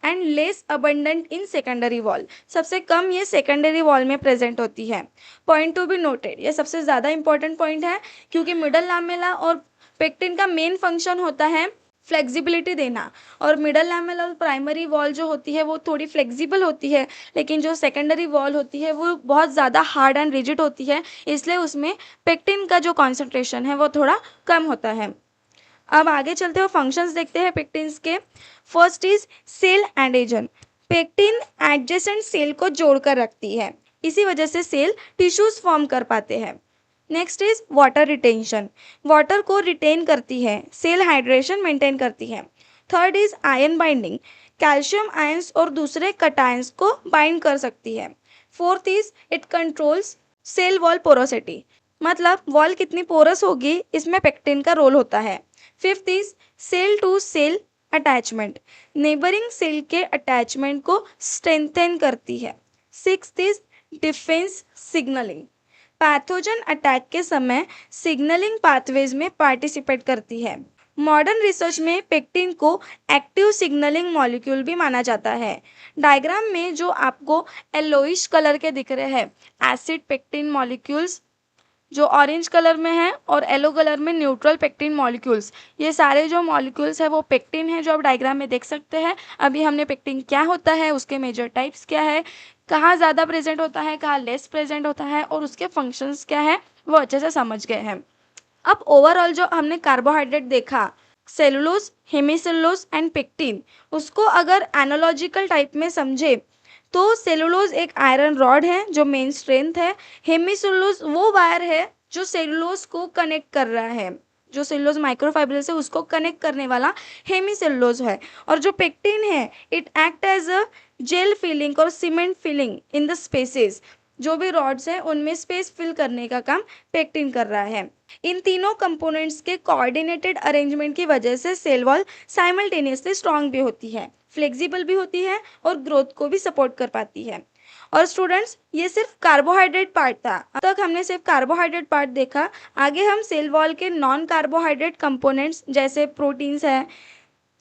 and less abundant in secondary wall. सबसे कम ये सेकेंडरी वॉल में प्रेजेंट होती है। पॉइंट टू बी नोटेड, ये सबसे ज़्यादा इंपॉर्टेंट पॉइंट है, क्योंकि मिडल लैमेला और पेक्टिन का मेन फंक्शन होता है फ्लेक्सिबिलिटी देना, और मिडल लैमेला और प्राइमरी वॉल जो होती है वो थोड़ी फ्लेक्सिबल होती है, लेकिन जो सेकेंडरी वॉल होती है वो बहुत ज़्यादा हार्ड एंड रिजिड होती है, इसलिए उसमें पेक्टिन का जो कॉन्सेंट्रेशन है वो थोड़ा कम होता है। अब आगे चलते हुए फंक्शंस देखते हैं पेक्टिन्स के। First is cell adhesion. Pectin adjacent cell को जोड़कर रखती है, इसी वजह से सेल टिश्यूज फॉर्म कर पाते हैं। Next is water retention. Water को रिटेन करती है, सेल हाइड्रेशन मेंटेन करती है। Third is ion binding. Calcium ions और दूसरे कटायंस को बाइंड कर सकती है। Fourth is it controls cell wall porosity, मतलब वॉल कितनी पोरस होगी इसमें पेक्टिन का रोल होता है। Fifth is cell to cell attachment, neighbouring cell के अटैचमेंट को स्ट्रेंथन करती है। Sixth is defence signalling, pathogen attack के समय सिग्नलिंग पाथवेज में पार्टिसिपेट करती है। मॉडर्न रिसर्च में पेक्टिन को एक्टिव सिग्नलिंग मॉलिक्यूल भी माना जाता है। डायग्राम में जो आपको येलोइश कलर के दिख रहे हैं एसिड पेक्टिन मॉलिक्यूल्स, जो ऑरेंज कलर में है, और येलो कलर में न्यूट्रल पेक्टिन मॉलिक्यूल्स, ये सारे जो मॉलिक्यूल्स है वो पेक्टिन है, जो आप डायग्राम में देख सकते हैं। अभी हमने पेक्टिन क्या होता है, उसके मेजर टाइप्स क्या है, कहाँ ज़्यादा प्रेजेंट होता है, कहाँ लेस प्रेजेंट होता है, और उसके फंक्शंस क्या है, वो अच्छे से समझ गए हैं। अब ओवरऑल जो हमने कार्बोहाइड्रेट देखा, सेलुलोज, हेमीसेलुलोज एंड पेक्टिन, उसको अगर एनालॉजिकल टाइप में समझे तो सेलुलोज एक आयरन रॉड है जो मेन स्ट्रेंथ है। हेमीसेलुलोज वो वायर है जो सेलुलोज को कनेक्ट कर रहा है, जो सेलुलोज माइक्रोफाइबर से उसको कनेक्ट करने वाला हेमीसेलुलोज है। और जो पेक्टिन है it act as a gel filling और cement filling in the spaces, जो भी रॉड्स हैं उनमें स्पेस फिल करने का काम पेक्टिन कर रहा है। इन तीनों कंपोनेंट्स के कोऑर्डिनेटेड अरेंजमेंट की वजह से सेल वॉल साइमल्टेनियसली स्ट्रांग भी होती है, फ्लेक्सिबल भी होती है और ग्रोथ को भी सपोर्ट कर पाती है। और स्टूडेंट्स, ये सिर्फ कार्बोहाइड्रेट पार्ट था, अब तक हमने सिर्फ कार्बोहाइड्रेट पार्ट देखा। आगे हम सेल वॉल के नॉन कार्बोहाइड्रेट कंपोनेंट्स जैसे प्रोटीन्स है,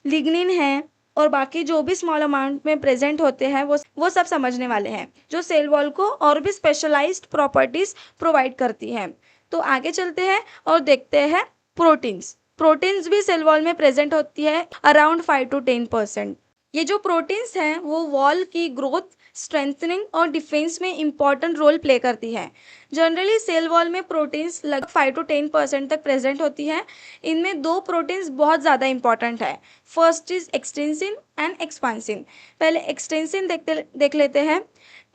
लिग्निन है, और बाकी जो भी स्मॉल अमाउंट में प्रेजेंट होते हैं वो सब समझने वाले हैं, जो सेल वॉल को और भी स्पेशलाइज्ड प्रॉपर्टीज प्रोवाइड करती हैं। तो आगे चलते हैं और देखते हैं प्रोटीन्स। प्रोटीन्स भी सेल वॉल में प्रेजेंट होती है अराउंड 5 to 10%। ये जो प्रोटीन्स हैं वो वॉल की ग्रोथ, स्ट्रेंथनिंग और डिफेंस में इंपॉर्टेंट रोल प्ले करती है। जनरली सेल वॉल में प्रोटीन्स लगभग 5 to 10% तक प्रेजेंट होती है। इनमें दो प्रोटीन्स बहुत ज़्यादा इंपॉर्टेंट है। First is extensin and expansin. पहले एक्सटेंसिन देख लेते हैं।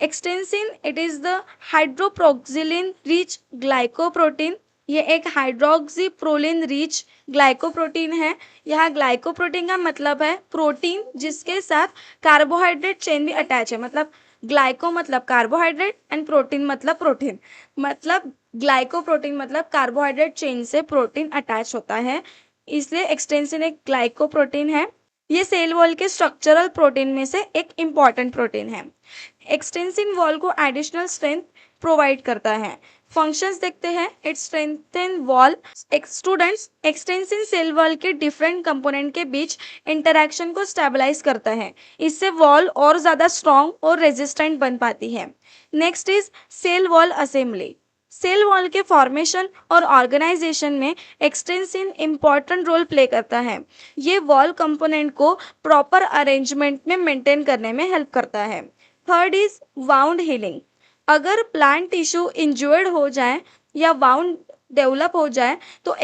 Extensin it is the hydroxyproline rich glycoprotein. ये एक हाइड्रोक्सीप्रोलिन रिच ग्लाइकोप्रोटीन है। यहाँ ग्लाइकोप्रोटीन का मतलब है प्रोटीन जिसके साथ कार्बोहाइड्रेट चेन भी अटैच है, मतलब ग्लाइको मतलब कार्बोहाइड्रेट एंड प्रोटीन मतलब प्रोटीन, मतलब ग्लाइकोप्रोटीन मतलब कार्बोहाइड्रेट चेन से प्रोटीन अटैच होता है, इसलिए एक्सटेंसिन एक ग्लाइकोप्रोटीन है। ये सेल वॉल के स्ट्रक्चरल प्रोटीन में से एक इम्पॉर्टेंट प्रोटीन है। एक्सटेंसिन वॉल को एडिशनल स्ट्रेंथ प्रोवाइड करता है। फंक्शंस देखते हैं। It strengthen wall. Students, extensin cell wall के डिफरेंट कंपोनेंट के बीच इंटरैक्शन को स्टेबलाइज करता है, इससे वॉल और ज़्यादा स्ट्रॉन्ग और रेजिस्टेंट बन पाती है। Next is cell wall assembly. Cell wall के फॉर्मेशन और ऑर्गेनाइजेशन में एक्सटेंसिन इम्पॉर्टेंट रोल प्ले करता है। ये वॉल कंपोनेंट को प्रॉपर अरेंजमेंट में मेंटेन करने में हेल्प करता है। Third is wound healing. अगर प्लांट टिश्यू इंजर्ड हो जाए या वाउंड डेवलप हो जाए तो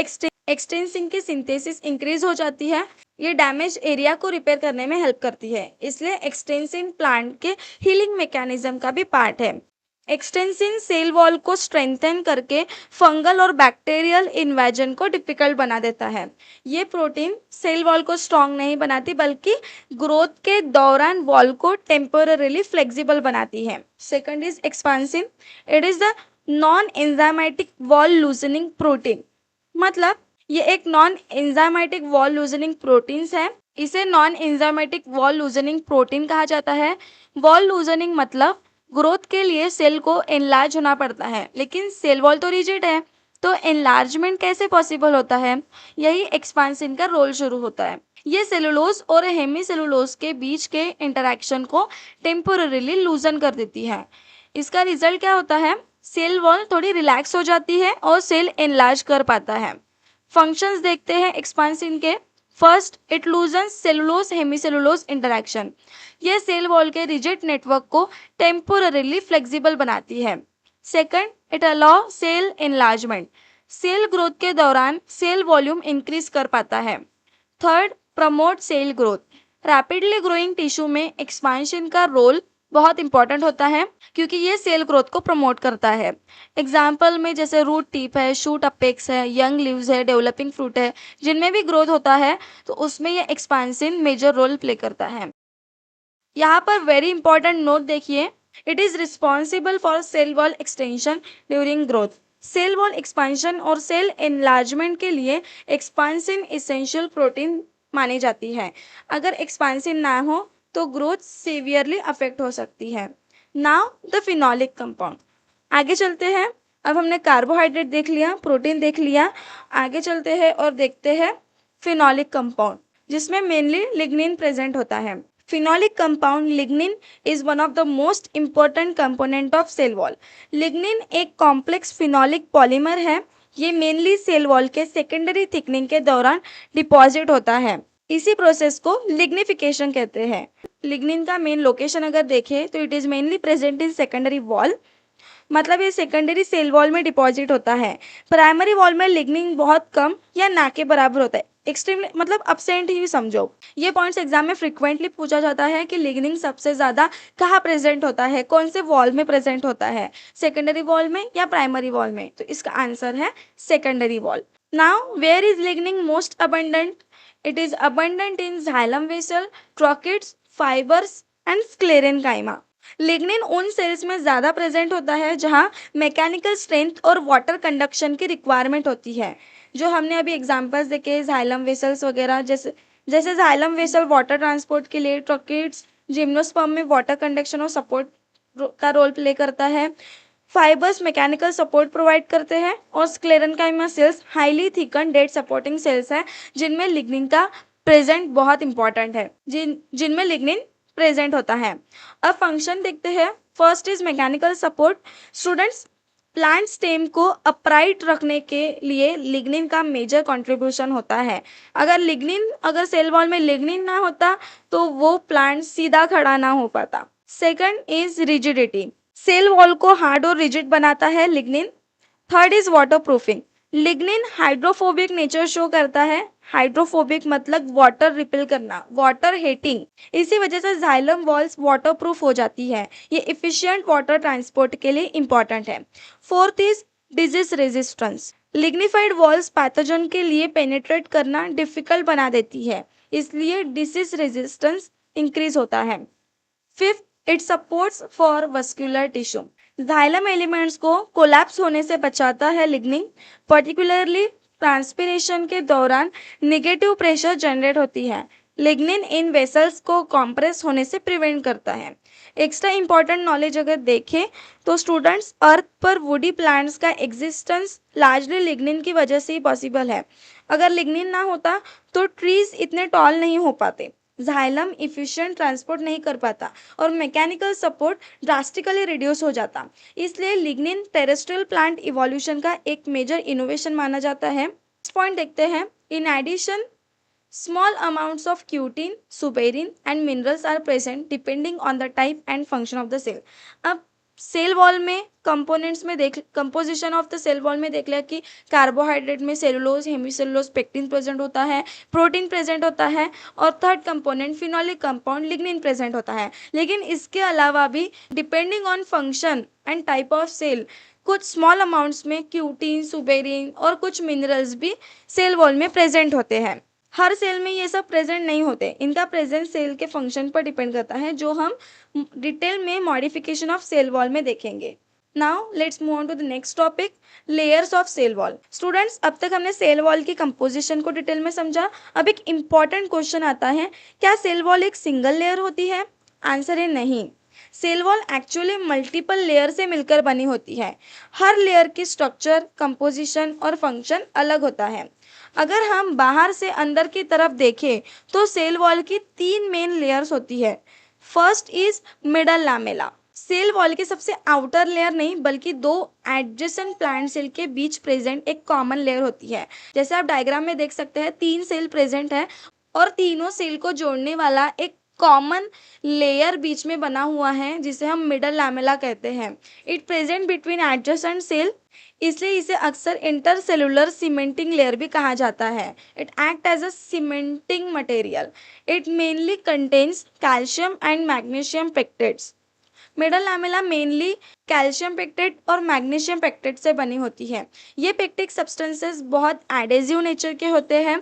एक्सटेंसिन की सिंथेसिस इंक्रीज हो जाती है। ये डैमेज एरिया को रिपेयर करने में हेल्प करती है, इसलिए एक्सटेंसिन प्लांट के हीलिंग मैकेनिज्म का भी पार्ट है। एक्सटेंसिन सेल वॉल को स्ट्रेंथन करके फंगल और बैक्टीरियल इन्वेजन को डिफिकल्ट बना देता है। ये प्रोटीन सेल वॉल को स्ट्रांग नहीं बनाती बल्कि ग्रोथ के दौरान वॉल को टेम्पररीली फ्लेक्सिबल बनाती है। Second is expansin. It is the non enzymatic wall loosening protein. मतलब ये एक non enzymatic wall loosening proteins है। इसे non enzymatic wall loosening protein कहा जाता है। वॉल लूजनिंग मतलब ग्रोथ के लिए सेल को एनलार्ज होना पड़ता है, लेकिन सेल वॉल तो रिजिड है, तो एनलार्जमेंट कैसे पॉसिबल होता है? यही एक्सपांसिन का रोल शुरू होता है। ये सेलुलोज और हेमी सेलुलोज के बीच के इंटरेक्शन को टेम्पोररीली लूजन कर देती है। इसका रिजल्ट क्या होता है? सेल वॉल थोड़ी रिलैक्स हो जाती है और सेल एनलार्ज कर पाता है। फंक्शंस देखते हैं एक्सपांसिन के। First, it loosen cellulose hemicellulose interaction. यह सेल वॉल के रिजिड नेटवर्क को टेम्पोररीली फ्लेक्सिबल बनाती है। Second, it allow cell enlargement. Cell growth के दौरान सेल वॉल्यूम इंक्रीज कर पाता है। Third, promote cell growth. Rapidly growing tissue में एक्सपांशन का रोल बहुत इंपॉर्टेंट होता है क्योंकि ये सेल ग्रोथ को प्रमोट करता है। एग्जाम्पल में जैसे रूट टिप है, शूट अपेक्स है, यंग लीव्स है, डेवलपिंग फ्रूट है, जिनमें भी ग्रोथ होता है तो उसमें ये एक्सपांसिन मेजर रोल प्ले करता है। यहाँ पर वेरी इंपॉर्टेंट नोट देखिए, it is responsible for cell wall extension during growth. Cell wall expansion और सेल एनलार्जमेंट के लिए एक्सपांसिन इसेंशियल प्रोटीन मानी जाती है। अगर एक्सपांसिन ना हो तो ग्रोथ सीवियरली अफेक्ट हो सकती है। Now the phenolic compound. आगे चलते हैं। अब हमने कार्बोहाइड्रेट देख लिया, प्रोटीन देख लिया, आगे चलते हैं और देखते हैं फिनोलिक कंपाउंड, जिसमें मेनली लिग्निन प्रेजेंट होता है। Phenolic compound lignin is one of the most important component of cell wall. Lignin एक कॉम्प्लेक्स फिनोलिक पॉलीमर है। ये मेनली सेल वॉल के सेकेंडरी थिकनिंग के दौरान डिपॉजिट होता है। इसी प्रोसेस को लिग्निफिकेशन कहते हैं। लिग्निन का मेन लोकेशन अगर देखें तो it is mainly present in secondary wall. मतलब ये सेकेंडरी सेल वॉल में डिपॉजिट होता है। प्राइमरी वॉल में लिग्निन बहुत कम या ना के बराबर होता है। एक्सट्रीमली मतलब अब्सेंट ही समझो। ये पॉइंट्स एग्जाम में फ्रिक्वेंटली पूछा जाता है कि लिग्निन सबसे ज्यादा कहाँ प्रेजेंट होता है, कौन से वॉल में प्रेजेंट होता है, सेकेंडरी वॉल में या प्राइमरी वॉल में? तो इसका आंसर है secondary wall. Now where is lignin most abundant? It is abundant in xylem vessel, tracheids, fibres and sclerenchyma. Lignin उन सेल्स में ज़्यादा प्रेजेंट होता है जहाँ मैकेनिकल स्ट्रेंथ और वाटर कंडक्शन की रिक्वायरमेंट होती है। जो हमने अभी एग्जांपल्स देखे जाइलम वेसल्स वगैरह, जैसे जैसे जाइलम वेसल वाटर ट्रांसपोर्ट के लिए, ट्रॉकिड्स जिम्नोस्पर्म में वाटर कंडक्शन और सपोर्ट का रोल प्ले करता है, फाइबर्स मैकेनिकल सपोर्ट प्रोवाइड करते हैं, और sclerenchyma cells highly thicken dead supporting cells हैं जिनमें लिग्निन का प्रेजेंट बहुत इंपॉर्टेंट है, जिनमें लिग्निन प्रेजेंट होता है। अब फंक्शन देखते हैं। First is mechanical support. Students, plant stem को अपराइट रखने के लिए लिग्निन का मेजर कंट्रीब्यूशन होता है। अगर सेल वॉल में लिग्निन ना होता तो वो प्लांट सीधा खड़ा ना हो पाता। Second is rigidity. Cell wall को हार्ड और रिजिड बनाता है lignin. Third is waterproofing. Lignin hydrophobic nature show करता है। हाइड्रोफोबिक मतलब वाटर रिपेल करना, वाटर हेटिंग। इसी वजह से जाइलम वॉल्स वाटर प्रूफ हो जाती है। ये इफिशियंट वाटर ट्रांसपोर्ट के लिए इंपॉर्टेंट है। Fourth is disease resistance. Lignified walls pathogen के लिए पेनिट्रेट करना डिफिकल्ट बना देती है, इसलिए डिसीज रेजिस्टेंस इंक्रीज होता है। Fifth, it supports for vascular tissue. Xylem elements को कोलैप्स होने से बचाता है लिग्निन। पर्टिकुलरली ट्रांसपिरेशन के दौरान नेगेटिव प्रेशर जनरेट होती है। लिग्निन इन वेसल्स को कॉम्प्रेस होने से प्रिवेंट करता है। एक्स्ट्रा इंपॉर्टेंट नॉलेज अगर देखें तो स्टूडेंट्स, अर्थ पर वुडी प्लांट्स का एग्जिस्टेंस लार्जली लिग्निन की वजह से ही पॉसिबल है। अगर लिग्निन ना होता तो ट्रीज इतने टॉल नहीं हो पाते। जाइलम इफिशिएंट ट्रांसपोर्ट नहीं कर पाता और मैकेनिकल सपोर्ट ड्रास्टिकली रिड्यूस हो जाता। इसलिए लिग्निन टेरेस्ट्रियल प्लांट इवोल्यूशन का एक मेजर इनोवेशन माना जाता है। नेक्स्ट पॉइंट देखते हैं। In addition, small amounts of cutin, suberin and minerals are present depending on the type and function of the cell। अब सेल वॉल में कंपोनेंट्स में देख composition of the cell wall में देख लिया कि कार्बोहाइड्रेट में सेलुलोज, हेमीसेलुलोज, पेक्टिन प्रेजेंट होता है, प्रोटीन प्रेजेंट होता है और third component phenolic compound lignin present होता है। लेकिन इसके अलावा भी depending on function and type of cell कुछ स्मॉल अमाउंट्स में क्यूटीन, सुबेरिन और कुछ मिनरल्स भी सेल वॉल में प्रेजेंट होते हैं। हर सेल में ये सब प्रेजेंट नहीं होते, इनका प्रेजेंस सेल के फंक्शन पर डिपेंड करता है, जो हम डिटेल में मॉडिफिकेशन ऑफ सेल वॉल में देखेंगे। Now let's move on to the next topic, layers of cell wall. Students, अब तक हमने सेल वॉल की कंपोजिशन को डिटेल में समझा। अब एक इम्पॉर्टेंट क्वेश्चन आता है, क्या सेल वॉल एक सिंगल लेयर होती है? आंसर है नहीं। Cell wall actually multiple layer से मिलकर बनी होती है। हर लेयर की स्ट्रक्चर, कंपोजिशन और फंक्शन अलग होता है। अगर हम बाहर से अंदर की तरफ देखें तो सेल वॉल की 3 मेन लेयर्स होती है। First is middle lamella. Cell wall की सबसे आउटर लेयर नहीं बल्कि 2 एडजेसेंट प्लांट सेल के बीच प्रेजेंट एक कॉमन लेयर होती है। जैसे आप डायग्राम में देख सकते हैं, 3 सेल प्रेजेंट है और तीनों सेल को जोड़ने वाला एक कॉमन लेयर बीच में बना हुआ है जिसे हम मिडल लैमेला कहते हैं। It present between adjacent cell, इसलिए इसे अक्सर इंटरसेलुलर सीमेंटिंग लेयर भी कहा जाता है। It act as a cementing material. It mainly contains calcium and magnesium pectates. Middle lamella mainly calcium pectate और मैग्नीशियम पेक्टेट से बनी होती है। ये पेक्टिक सब्सटेंसेस बहुत एडेजिव नेचर के होते हैं,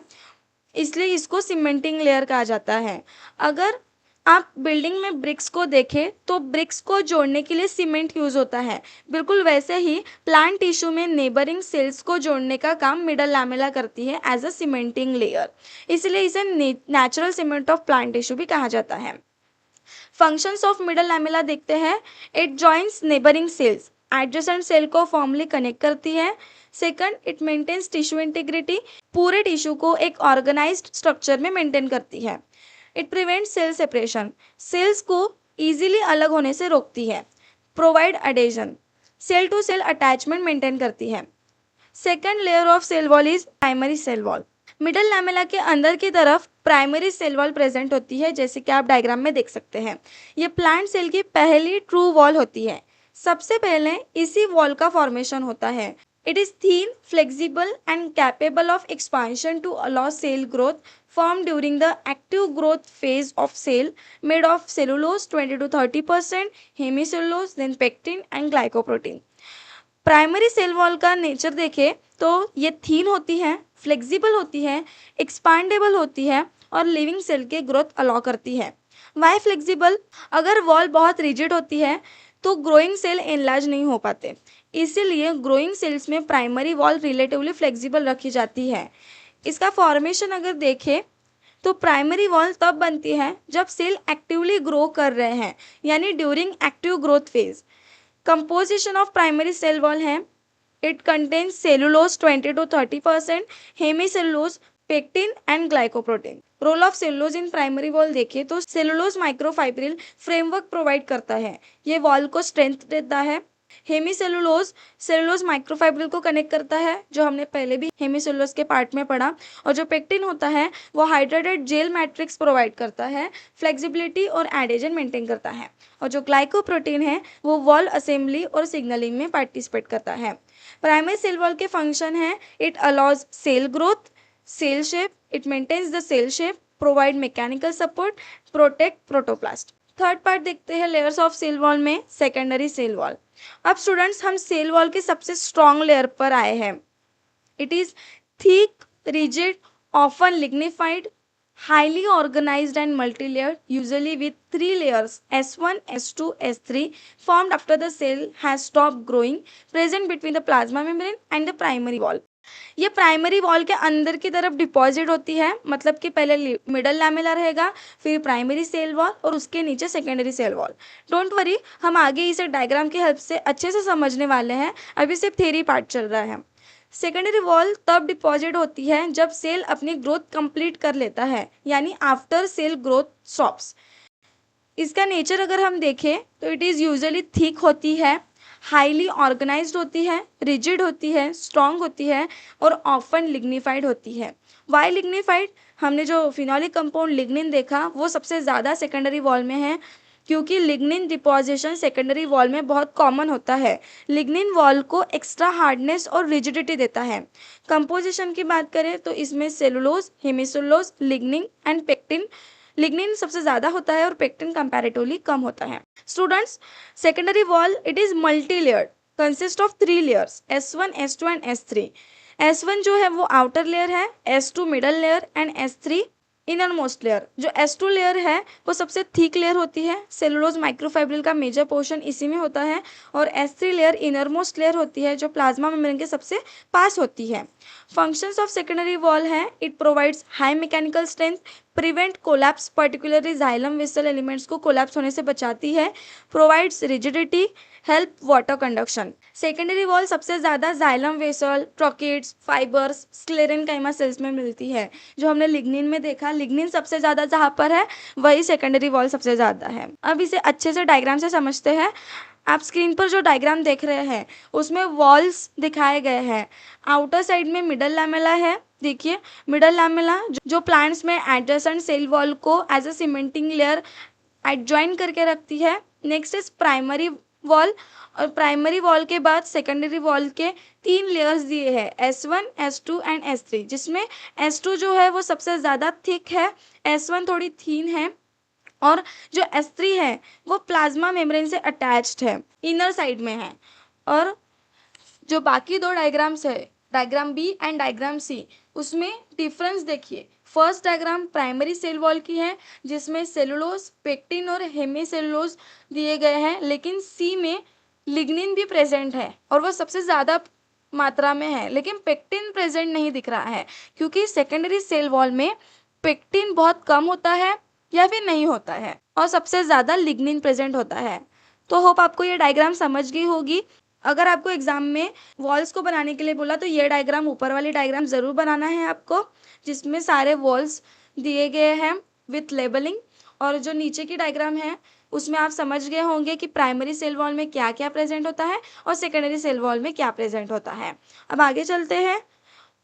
इसलिए इसको सीमेंटिंग लेयर कहा जाता है। अगर आप बिल्डिंग में ब्रिक्स को देखें तो ब्रिक्स को जोड़ने के लिए सीमेंट यूज होता है। बिल्कुल वैसे ही प्लांट टिश्यू में नेबरिंग सेल्स को जोड़ने का काम मिडल लैमेला करती है एज अ सीमेंटिंग लेयर, इसलिए इसे natural cement of plant tissue भी कहा जाता है। फंक्शंस ऑफ मिडल लैमेला देखते हैं। It joins neighbouring cells, adjacent cell को फॉर्मली कनेक्ट करती है। Second, it maintains tissue integrity, पूरे टिश्यू को एक ऑर्गेनाइज्ड स्ट्रक्चर में मेंटेन करती है। It prevent cell separation, cells को इजीली अलग होने से रोकती है। Provide adhesion, cell to cell attachment maintain करती है। Second layer of cell wall is primary cell wall. Middle lamella के अंदर की तरफ प्राइमरी सेल वॉल प्रेजेंट होती है, जैसे कि आप डायग्राम में देख सकते हैं। ये प्लांट सेल की पहली ट्रू वॉल होती है। सबसे पहले इसी वॉल का फॉर्मेशन होता है। It is thin, flexible and capable of expansion to allow cell growth, formed during the active growth phase of cell, made of cellulose 20 to 30%, hemicellulose, then pectin and glycoprotein। Primary cell wall का नेचर देखें तो ये थीन होती है, फ्लेक्सिबल होती है, एक्सपांडेबल होती है और लिविंग सेल के ग्रोथ अलाउ करती है। Why flexible? अगर वॉल बहुत रिजिड होती है तो ग्रोइंग सेल एनलार्ज नहीं हो पाते, इसीलिए ग्रोइंग सेल्स में प्राइमरी वॉल रिलेटिवली फ्लेक्सिबल रखी जाती है। इसका फॉर्मेशन अगर देखें तो प्राइमरी वॉल तब बनती है जब सेल एक्टिवली ग्रो कर रहे हैं, यानी during active growth phase. Composition of primary cell wall है, it contains cellulose 20 to 30%, hemicellulose, pectin and glycoprotein. Role of cellulose in primary wall देखें तो सेलुलोज माइक्रोफाइब्रिल फ्रेमवर्क प्रोवाइड करता है, ये वॉल को स्ट्रेंथ देता है। हेमीसेलुलोज सेलुलोज माइक्रोफाइब्रिल को कनेक्ट करता है, जो हमने पहले भी हेमीसेलुलोज के पार्ट में पढ़ा। और जो पेक्टिन होता है वो हाइड्रेटेड जेल मैट्रिक्स प्रोवाइड करता है, फ्लेक्सिबिलिटी और एडेजन मेंटेन करता है। और जो ग्लाइकोप्रोटीन है वो वॉल असेंबली और सिग्नलिंग में पार्टिसिपेट करता है। प्राइमरी सेल वॉल के फंक्शन है, it allows cell growth, cell shape, it maintains the cell shape, provide mechanical support, protect protoplast. Third part देखते हैं लेयर्स ऑफ सेल वॉल में, सेकेंडरी सेल वॉल। अब स्टूडेंट्स हम सेल वॉल के सबसे स्ट्रॉन्ग लेयर पर आए हैं। It is thick, rigid, often lignified, highly organized and multi-layered, usually with 3 layers S1, S2, S3, formed after the cell has stopped growing, present between the plasma membrane and the primary wall। ये प्राइमरी वॉल के अंदर की तरफ डिपॉजिट होती है, मतलब कि पहले मिडल लैमेला रहेगा, फिर प्राइमरी सेल वॉल और उसके नीचे secondary cell wall. Don't worry, हम आगे इसे डायग्राम की हेल्प से अच्छे से समझने वाले हैं, अभी सिर्फ थ्योरी पार्ट चल रहा है। सेकेंडरी वॉल तब डिपॉजिट होती है जब सेल अपनी ग्रोथ कंप्लीट कर लेता है, यानी आफ्टर सेल ग्रोथ स्टॉप्स। इसका नेचर अगर हम देखें तो इट इज़ यूजुअली थिक होती है, हाईली ऑर्गेनाइज्ड होती है, रिजिड होती है, स्ट्रॉन्ग होती है और ऑफन लिग्निफाइड होती है। Why lignified? हमने जो फिनोलिक कंपाउंड लिग्निन देखा वो सबसे ज़्यादा सेकेंडरी वॉल में है, क्योंकि लिग्निन डिपॉजिशन सेकेंडरी वॉल में बहुत कॉमन होता है। लिग्निन वॉल को एक्स्ट्रा हार्डनेस और रिजिडिटी देता है। कंपोजिशन की बात करें तो इसमें cellulose, hemicellulose, lignin and pectin. Lignin सबसे ज़्यादा होता है और पेक्टिन कंपैरेटिवली कम होता है। Students, secondary wall it is multi layered, consist of 3 layers, S1, S2 and S3। S1 जो है वो आउटर लेयर है, S2 middle layer and S3 inner most layer. जो S2 लेयर है वो सबसे थिक लेयर होती है, सेलुलोज माइक्रोफाइब्रिल का मेजर पोर्शन इसी में होता है। और S3 layer inner most layer होती है जो प्लाज्मा मेम्ब्रेन के सबसे पास होती है। फंक्शंस ऑफ सेकेंडरी वॉल है, it provides high mechanical strength, prevent collapse, particularly xylem vessel elements को कोलैप्स होने से बचाती है, provides rigidity, help water conduction. Secondary wall सबसे ज़्यादा xylem vessel, tracheids, fibres, sclerenchyma cells में मिलती है। जो हमने लिग्निन में देखा, लिग्निन सबसे ज़्यादा जहाँ पर है वही सेकेंडरी वॉल सबसे ज़्यादा है। अब इसे अच्छे से डायग्राम से समझते हैं। आप स्क्रीन पर जो डायग्राम देख रहे हैं उसमें वॉल्स दिखाए गए हैं। आउटर साइड में मिडल लैमेला है, देखिए मिडल लैमेला जो प्लांट्स में एडजेसेंट सेल वॉल को as a cementing layer adjoin करके रखती है। नेक्स्ट इज प्राइमरी वॉल, और प्राइमरी वॉल के बाद सेकेंडरी वॉल के 3 लेयर्स दिए हैं, S1, S2 एंड S3, जिसमें S2 जो है वो सबसे ज़्यादा थिक है, S1 थोड़ी थीन है और जो S3 है वो प्लाज्मा मेम्ब्रेन से अटैच्ड है, इनर साइड में है। और जो बाकी 2 डायग्राम्स है, diagram B and diagram C, उसमें डिफरेंस देखिए। First diagram primary cell wall की है जिसमें सेलुलोज, पेक्टिन और हेमिसेलुलोज दिए गए हैं, लेकिन सी में लिग्निन भी प्रेजेंट है और वो सबसे ज़्यादा मात्रा में है, लेकिन पेक्टिन प्रेजेंट नहीं दिख रहा है क्योंकि सेकेंडरी सेल वॉल में पेक्टिन बहुत कम होता है या फिर नहीं होता है और सबसे ज़्यादा लिग्निन प्रेजेंट होता है। तो होप आपको ये डायग्राम समझ गई होगी। अगर आपको एग्जाम में वॉल्स को बनाने के लिए बोला तो ये डायग्राम, ऊपर वाली डायग्राम ज़रूर बनाना है आपको, जिसमें सारे वॉल्स दिए गए हैं विथ लेबलिंग। और जो नीचे की डायग्राम है उसमें आप समझ गए होंगे कि प्राइमरी सेल वॉल में क्या क्या प्रेजेंट होता है और सेकेंडरी सेल वॉल में क्या प्रेजेंट होता है। अब आगे चलते हैं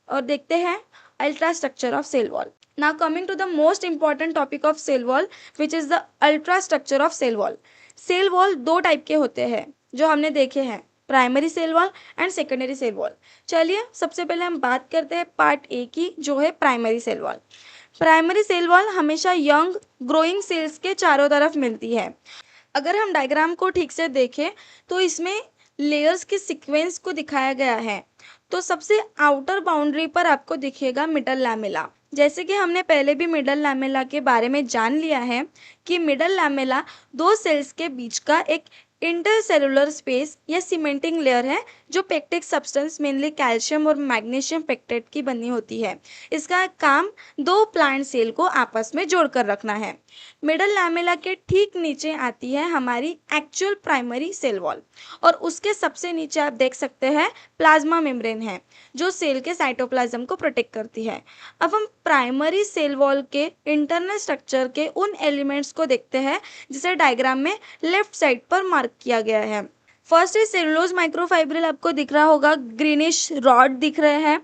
और देखते हैं ultra structure of cell wall. Now coming to the most important topic of cell wall which is the ultra structure of cell wall. Cell wall 2 type के होते हैं जो हमने देखे हैं, primary cell wall and secondary cell wall. चलिए सबसे पहले हम बात करते हैं पार्ट ए की, जो है primary cell wall. Primary cell wall हमेशा यंग ग्रोइंग सेल्स के चारों तरफ मिलती है। अगर हम डायग्राम को ठीक से देखें तो इसमें लेयर्स के सीक्वेंस को दिखाया गया है। तो सबसे आउटर बाउंड्री पर आपको दिखेगा मिडल लैमेला। जैसे कि हमने पहले भी मिडल लैमेला के बारे में जान लिया है कि मिडल लैमेला 2 सेल्स के बीच का एक इंटरसेलुलर स्पेस या सीमेंटिंग लेयर है जो पेक्टिक सब्सटेंस मेनली कैल्शियम और मैग्नीशियम पेक्टेट की बनी होती है। इसका काम 2 प्लांट सेल को आपस में जोड़कर रखना है। मिडल लैमेला के ठीक नीचे आती है हमारी एक्चुअल प्राइमरी सेल वॉल और उसके सबसे नीचे आप देख सकते हैं प्लाज्मा मेम्ब्रेन है जो सेल के साइटोप्लाज्म को प्रोटेक्ट करती है। अब हम प्राइमरी सेल वॉल के इंटरनल स्ट्रक्चर के उन एलिमेंट्स को देखते हैं जिसे डायग्राम में लेफ्ट साइड पर मार्क किया गया है। फर्स्ट इज सेलुलोज माइक्रोफाइब्रिल, आपको दिख रहा होगा, ग्रीनिश रॉड दिख रहे हैं,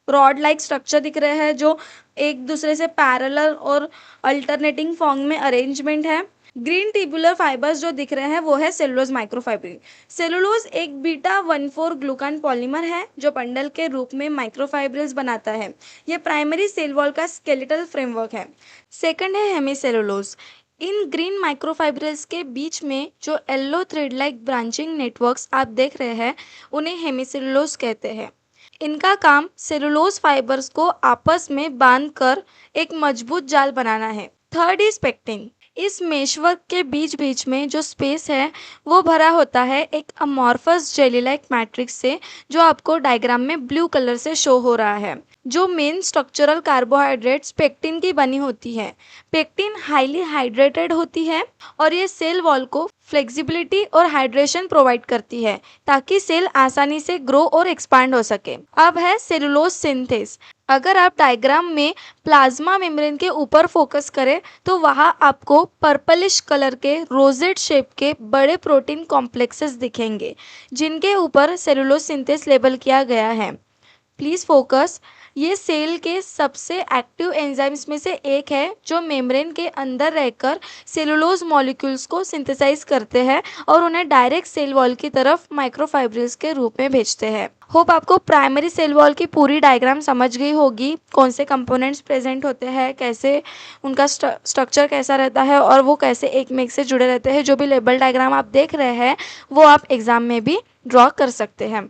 रॉड लाइक स्ट्रक्चर दिख रहे हैं जो एक दूसरे से पैरेलल और अल्टरनेटिंग फॉर्म में अरेंजमेंट है। ग्रीन ट्यूबुलर फाइबर्स जो दिख रहे हैं वो है सेलुलोज माइक्रोफाइब्रिल। सेलुलोज एक बीटा 1,4 ग्लूकान पॉलीमर है जो बंडल के रूप में माइक्रोफाइब्रिल्स बनाता है। ये प्राइमरी सेल वॉल का स्केलेटल फ्रेमवर्क है। सेकंड है हेमिसेलुलोज। इन ग्रीन माइक्रोफाइब्रिल्स के बीच में जो yellow thread like branching networks आप देख रहे हैं उन्हें हेमिसेलुलोज कहते हैं। इनका काम सेलुलोज फाइबर्स को आपस में बांधकर एक मजबूत जाल बनाना है। Third is pectin. इस मेशवर्क के बीच बीच में जो स्पेस है वो भरा होता है एक अमॉर्फस जेली लाइक मैट्रिक्स से, जो आपको डायग्राम में ब्लू कलर से शो हो रहा है। जो मेन स्ट्रक्चरल कार्बोहाइड्रेट्स पेक्टिन की बनी होती है। पेक्टिन हाईली हाइड्रेटेड होती है और ये सेल वॉल को फ्लेक्सिबिलिटी और हाइड्रेशन प्रोवाइड करती है ताकि सेल आसानी से ग्रो और एक्सपांड हो सके। अब है सेलुलोज सिंथेस। अगर आप डायग्राम में प्लाज्मा मेम्ब्रेन के ऊपर फोकस करें तो वहां आपको पर्पलिश कलर के रोजेट शेप के बड़े प्रोटीन कॉम्प्लेक्सेस दिखेंगे जिनके ऊपर सेलुलोज सिंथेस लेबल किया गया है। Please focus. ये सेल के सबसे एक्टिव एंजाइम्स में से एक है जो मेम्ब्रेन के अंदर रहकर सेलुलोज मॉलिक्यूल्स को सिंथेसाइज करते हैं और उन्हें डायरेक्ट सेल वॉल की तरफ माइक्रोफाइब्रिल्स के रूप में भेजते हैं। होप आपको प्राइमरी सेल वॉल की पूरी डायग्राम समझ गई होगी, कौन से कंपोनेंट्स प्रेजेंट होते हैं, कैसे उनका स्ट्रक्चर कैसा रहता है और वो कैसे एक में एक से जुड़े रहते हैं। जो भी लेबल डायग्राम आप देख रहे हैं वो आप एग्जाम में भी ड्रॉ कर सकते हैं।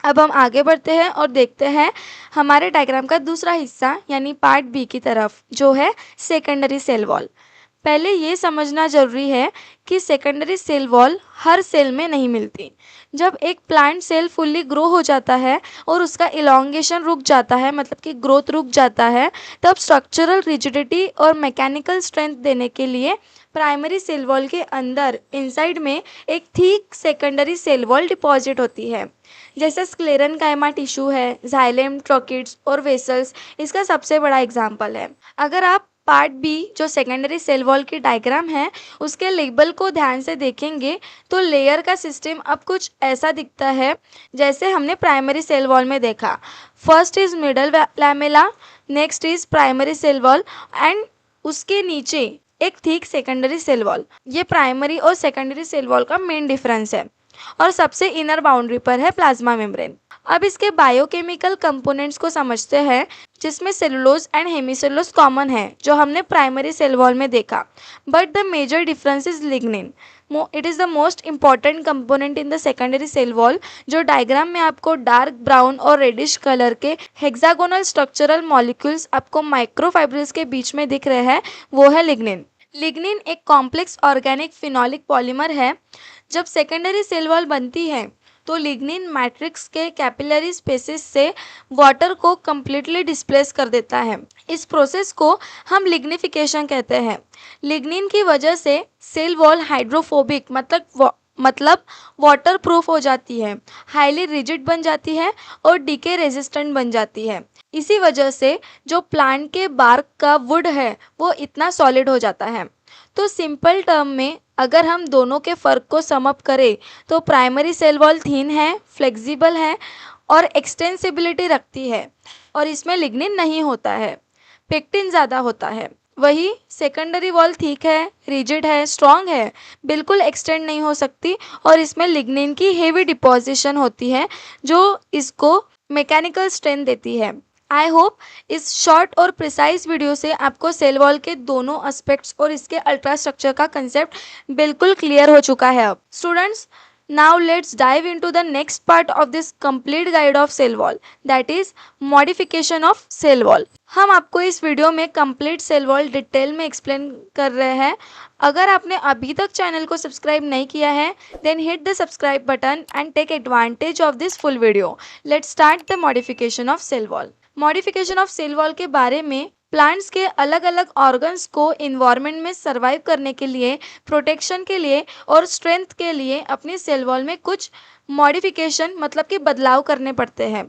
अब हम आगे बढ़ते हैं और देखते हैं हमारे डायग्राम का दूसरा हिस्सा यानी पार्ट बी की तरफ, जो है सेकेंडरी सेल वॉल। पहले ये समझना जरूरी है कि सेकेंडरी सेल वॉल हर सेल में नहीं मिलती। जब एक प्लांट सेल फुल्ली ग्रो हो जाता है और उसका इलॉन्गेशन रुक जाता है, मतलब कि ग्रोथ रुक जाता है, तब स्ट्रक्चरल रिजिडिटी और मैकेनिकल स्ट्रेंथ देने के लिए प्राइमरी सेल वॉल के अंदर इनसाइड में एक thick secondary cell wall deposit होती है। जैसे स्क्लेरेनकाइमा टिश्यू है, जाइलेम, ट्रोकिड्स और वेसल्स इसका सबसे बड़ा एग्जाम्पल है। अगर आप पार्ट बी जो सेकेंडरी सेल वॉल की डायग्राम है उसके लेबल को ध्यान से देखेंगे तो लेयर का सिस्टम अब कुछ ऐसा दिखता है जैसे हमने प्राइमरी सेल वॉल में देखा। First is middle lamella, next is primary cell wall and उसके नीचे एक थिक सेकेंडरी सेल वॉल। ये प्राइमरी और सेकेंडरी सेल वॉल का मेन डिफरेंस है और सबसे इनर बाउंड्री पर है प्लाज्मा मेम्ब्रेन। अब इसके बायोकेमिकल कंपोनेंट्स को समझते हैं जिसमें सेलुलोज एंड हेमिसेलुलोज कॉमन है जो हमने प्राइमरी सेल वॉल में देखा, but the major difference is lignin. It is the most important component in the secondary cell wall. जो डायग्राम में आपको डार्क ब्राउन और रेडिश कलर के हेक्सागोनल स्ट्रक्चरल मॉलिक्यूल्स आपको माइक्रोफाइब्रिल्स के बीच में दिख रहे हैं वो है लिग्निन। लिग्निन एक कॉम्प्लेक्स ऑर्गेनिक फिनोलिक पॉलीमर है। जब सेकेंडरी सेल वॉल बनती है तो लिग्निन मैट्रिक्स के कैपिलरी स्पेसेस से वाटर को कम्प्लीटली डिस्प्लेस कर देता है। इस प्रोसेस को हम लिग्निफिकेशन कहते हैं। लिग्निन की वजह से सेल वॉल हाइड्रोफोबिक मतलब वाटर प्रूफ हो जाती है, हाईली रिजिड बन जाती है और डीके रेजिस्टेंट बन जाती है। इसी वजह से जो प्लांट के बार्क का वुड है वो इतना सॉलिड हो जाता है। तो सिंपल टर्म में अगर हम दोनों के फ़र्क को सम अप करें तो प्राइमरी सेल वॉल थिन है, फ्लेक्सिबल है और एक्सटेंसिबिलिटी रखती है और इसमें लिग्निन नहीं होता है, पेक्टिन ज़्यादा होता है। वही सेकेंडरी वॉल थिक है, रिजिड है, स्ट्रॉन्ग है, बिल्कुल एक्सटेंड नहीं हो सकती और इसमें लिग्निन की हेवी डिपॉजिशन होती है जो इसको मैकेनिकल स्ट्रेंथ देती है। आई होप इस शॉर्ट और प्रिसाइज वीडियो से आपको सेल वॉल के दोनों एस्पेक्ट्स और इसके अल्ट्रा स्ट्रक्चर का कंसेप्ट बिल्कुल क्लियर हो चुका है। अब students, now let's dive into the next part of this complete guide of cell wall, that is modification of cell wall। हम आपको इस वीडियो में कंप्लीट सेल वॉल डिटेल में एक्सप्लेन कर रहे हैं। अगर आपने अभी तक चैनल को सब्सक्राइब नहीं किया है then hit the subscribe button and take advantage of this full video. Let's start the modification of cell wall. Modification of cell wall के बारे में प्लांट्स के अलग अलग ऑर्गन्स को इन्वायरमेंट में सर्वाइव करने के लिए, प्रोटेक्शन के लिए और स्ट्रेंथ के लिए अपनी सेल वॉल में कुछ मॉडिफिकेशन मतलब कि बदलाव करने पड़ते हैं।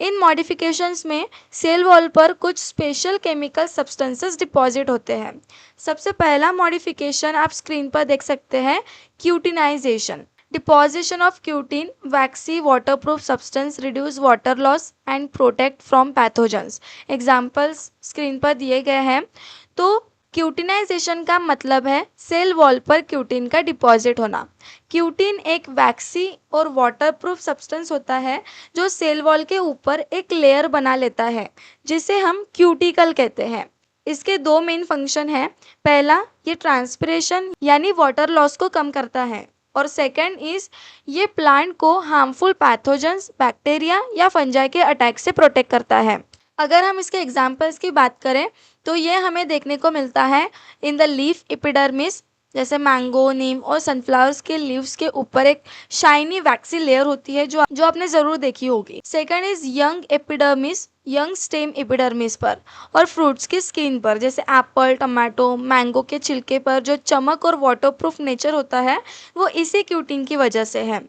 इन मॉडिफिकेशंस में सेल वॉल पर कुछ स्पेशल केमिकल सब्सटेंसेस डिपॉजिट होते हैं। सबसे पहला मॉडिफिकेशन आप स्क्रीन पर देख सकते हैं, क्यूटिनाइजेशन। Deposition of cutin, waxy waterproof substance reduce water loss and protect from pathogens। Examples screen पर दिए गए हैं। तो क्यूटिनाइजेशन का मतलब है सेल वॉल पर क्यूटिन का डिपॉजिट होना। क्यूटिन एक वैक्सी और वाटरप्रूफ सब्सटेंस होता है जो सेल वॉल के ऊपर एक लेयर बना लेता है जिसे हम क्यूटिकल कहते हैं। इसके दो मेन फंक्शन हैं। पहला, ये ट्रांसपिरेशन यानी वाटर लॉस को कम करता है और सेकंड इज ये प्लांट को हार्मफुल पैथोजेंस, बैक्टीरिया या फंजाई के अटैक से प्रोटेक्ट करता है। अगर हम इसके एग्जाम्पल्स की बात करें तो ये हमें देखने को मिलता है इन द लीफ एपिडर्मिस, जैसे मैंगो, नीम और सनफ्लावर्स के लीव्स के ऊपर एक शाइनी वैक्सी लेयर होती है जो आपने जरूर देखी होगी। Second is young epidermis, young stem epidermis पर और फ्रूट्स की स्किन पर, जैसे एप्पल, टमाटो, मैंगो के छिलके पर जो चमक और वाटरप्रूफ नेचर होता है वो इसी क्यूटिन की वजह से है।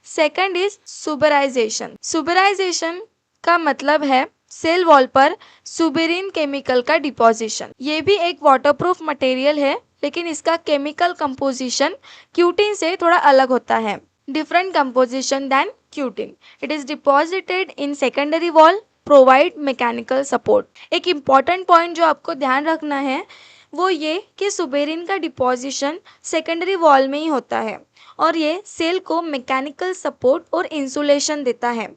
Second is सुबराइजेशन। सुबराइजेशन का मतलब है सेल वॉल पर सुबेरिन केमिकल का डिपोजिशन। ये भी एक वाटरप्रूफ मटेरियल है, लेकिन इसका केमिकल कंपोजिशन क्यूटिन से थोड़ा अलग होता है। Different composition than cutin. It is deposited in secondary wall, provide mechanical support. एक इम्पॉर्टेंट पॉइंट जो आपको ध्यान रखना है वो ये कि सुबेरिन का डिपोजिशन सेकेंडरी वॉल में ही होता है और ये सेल को मैकेनिकल सपोर्ट और इंसुलेशन देता है।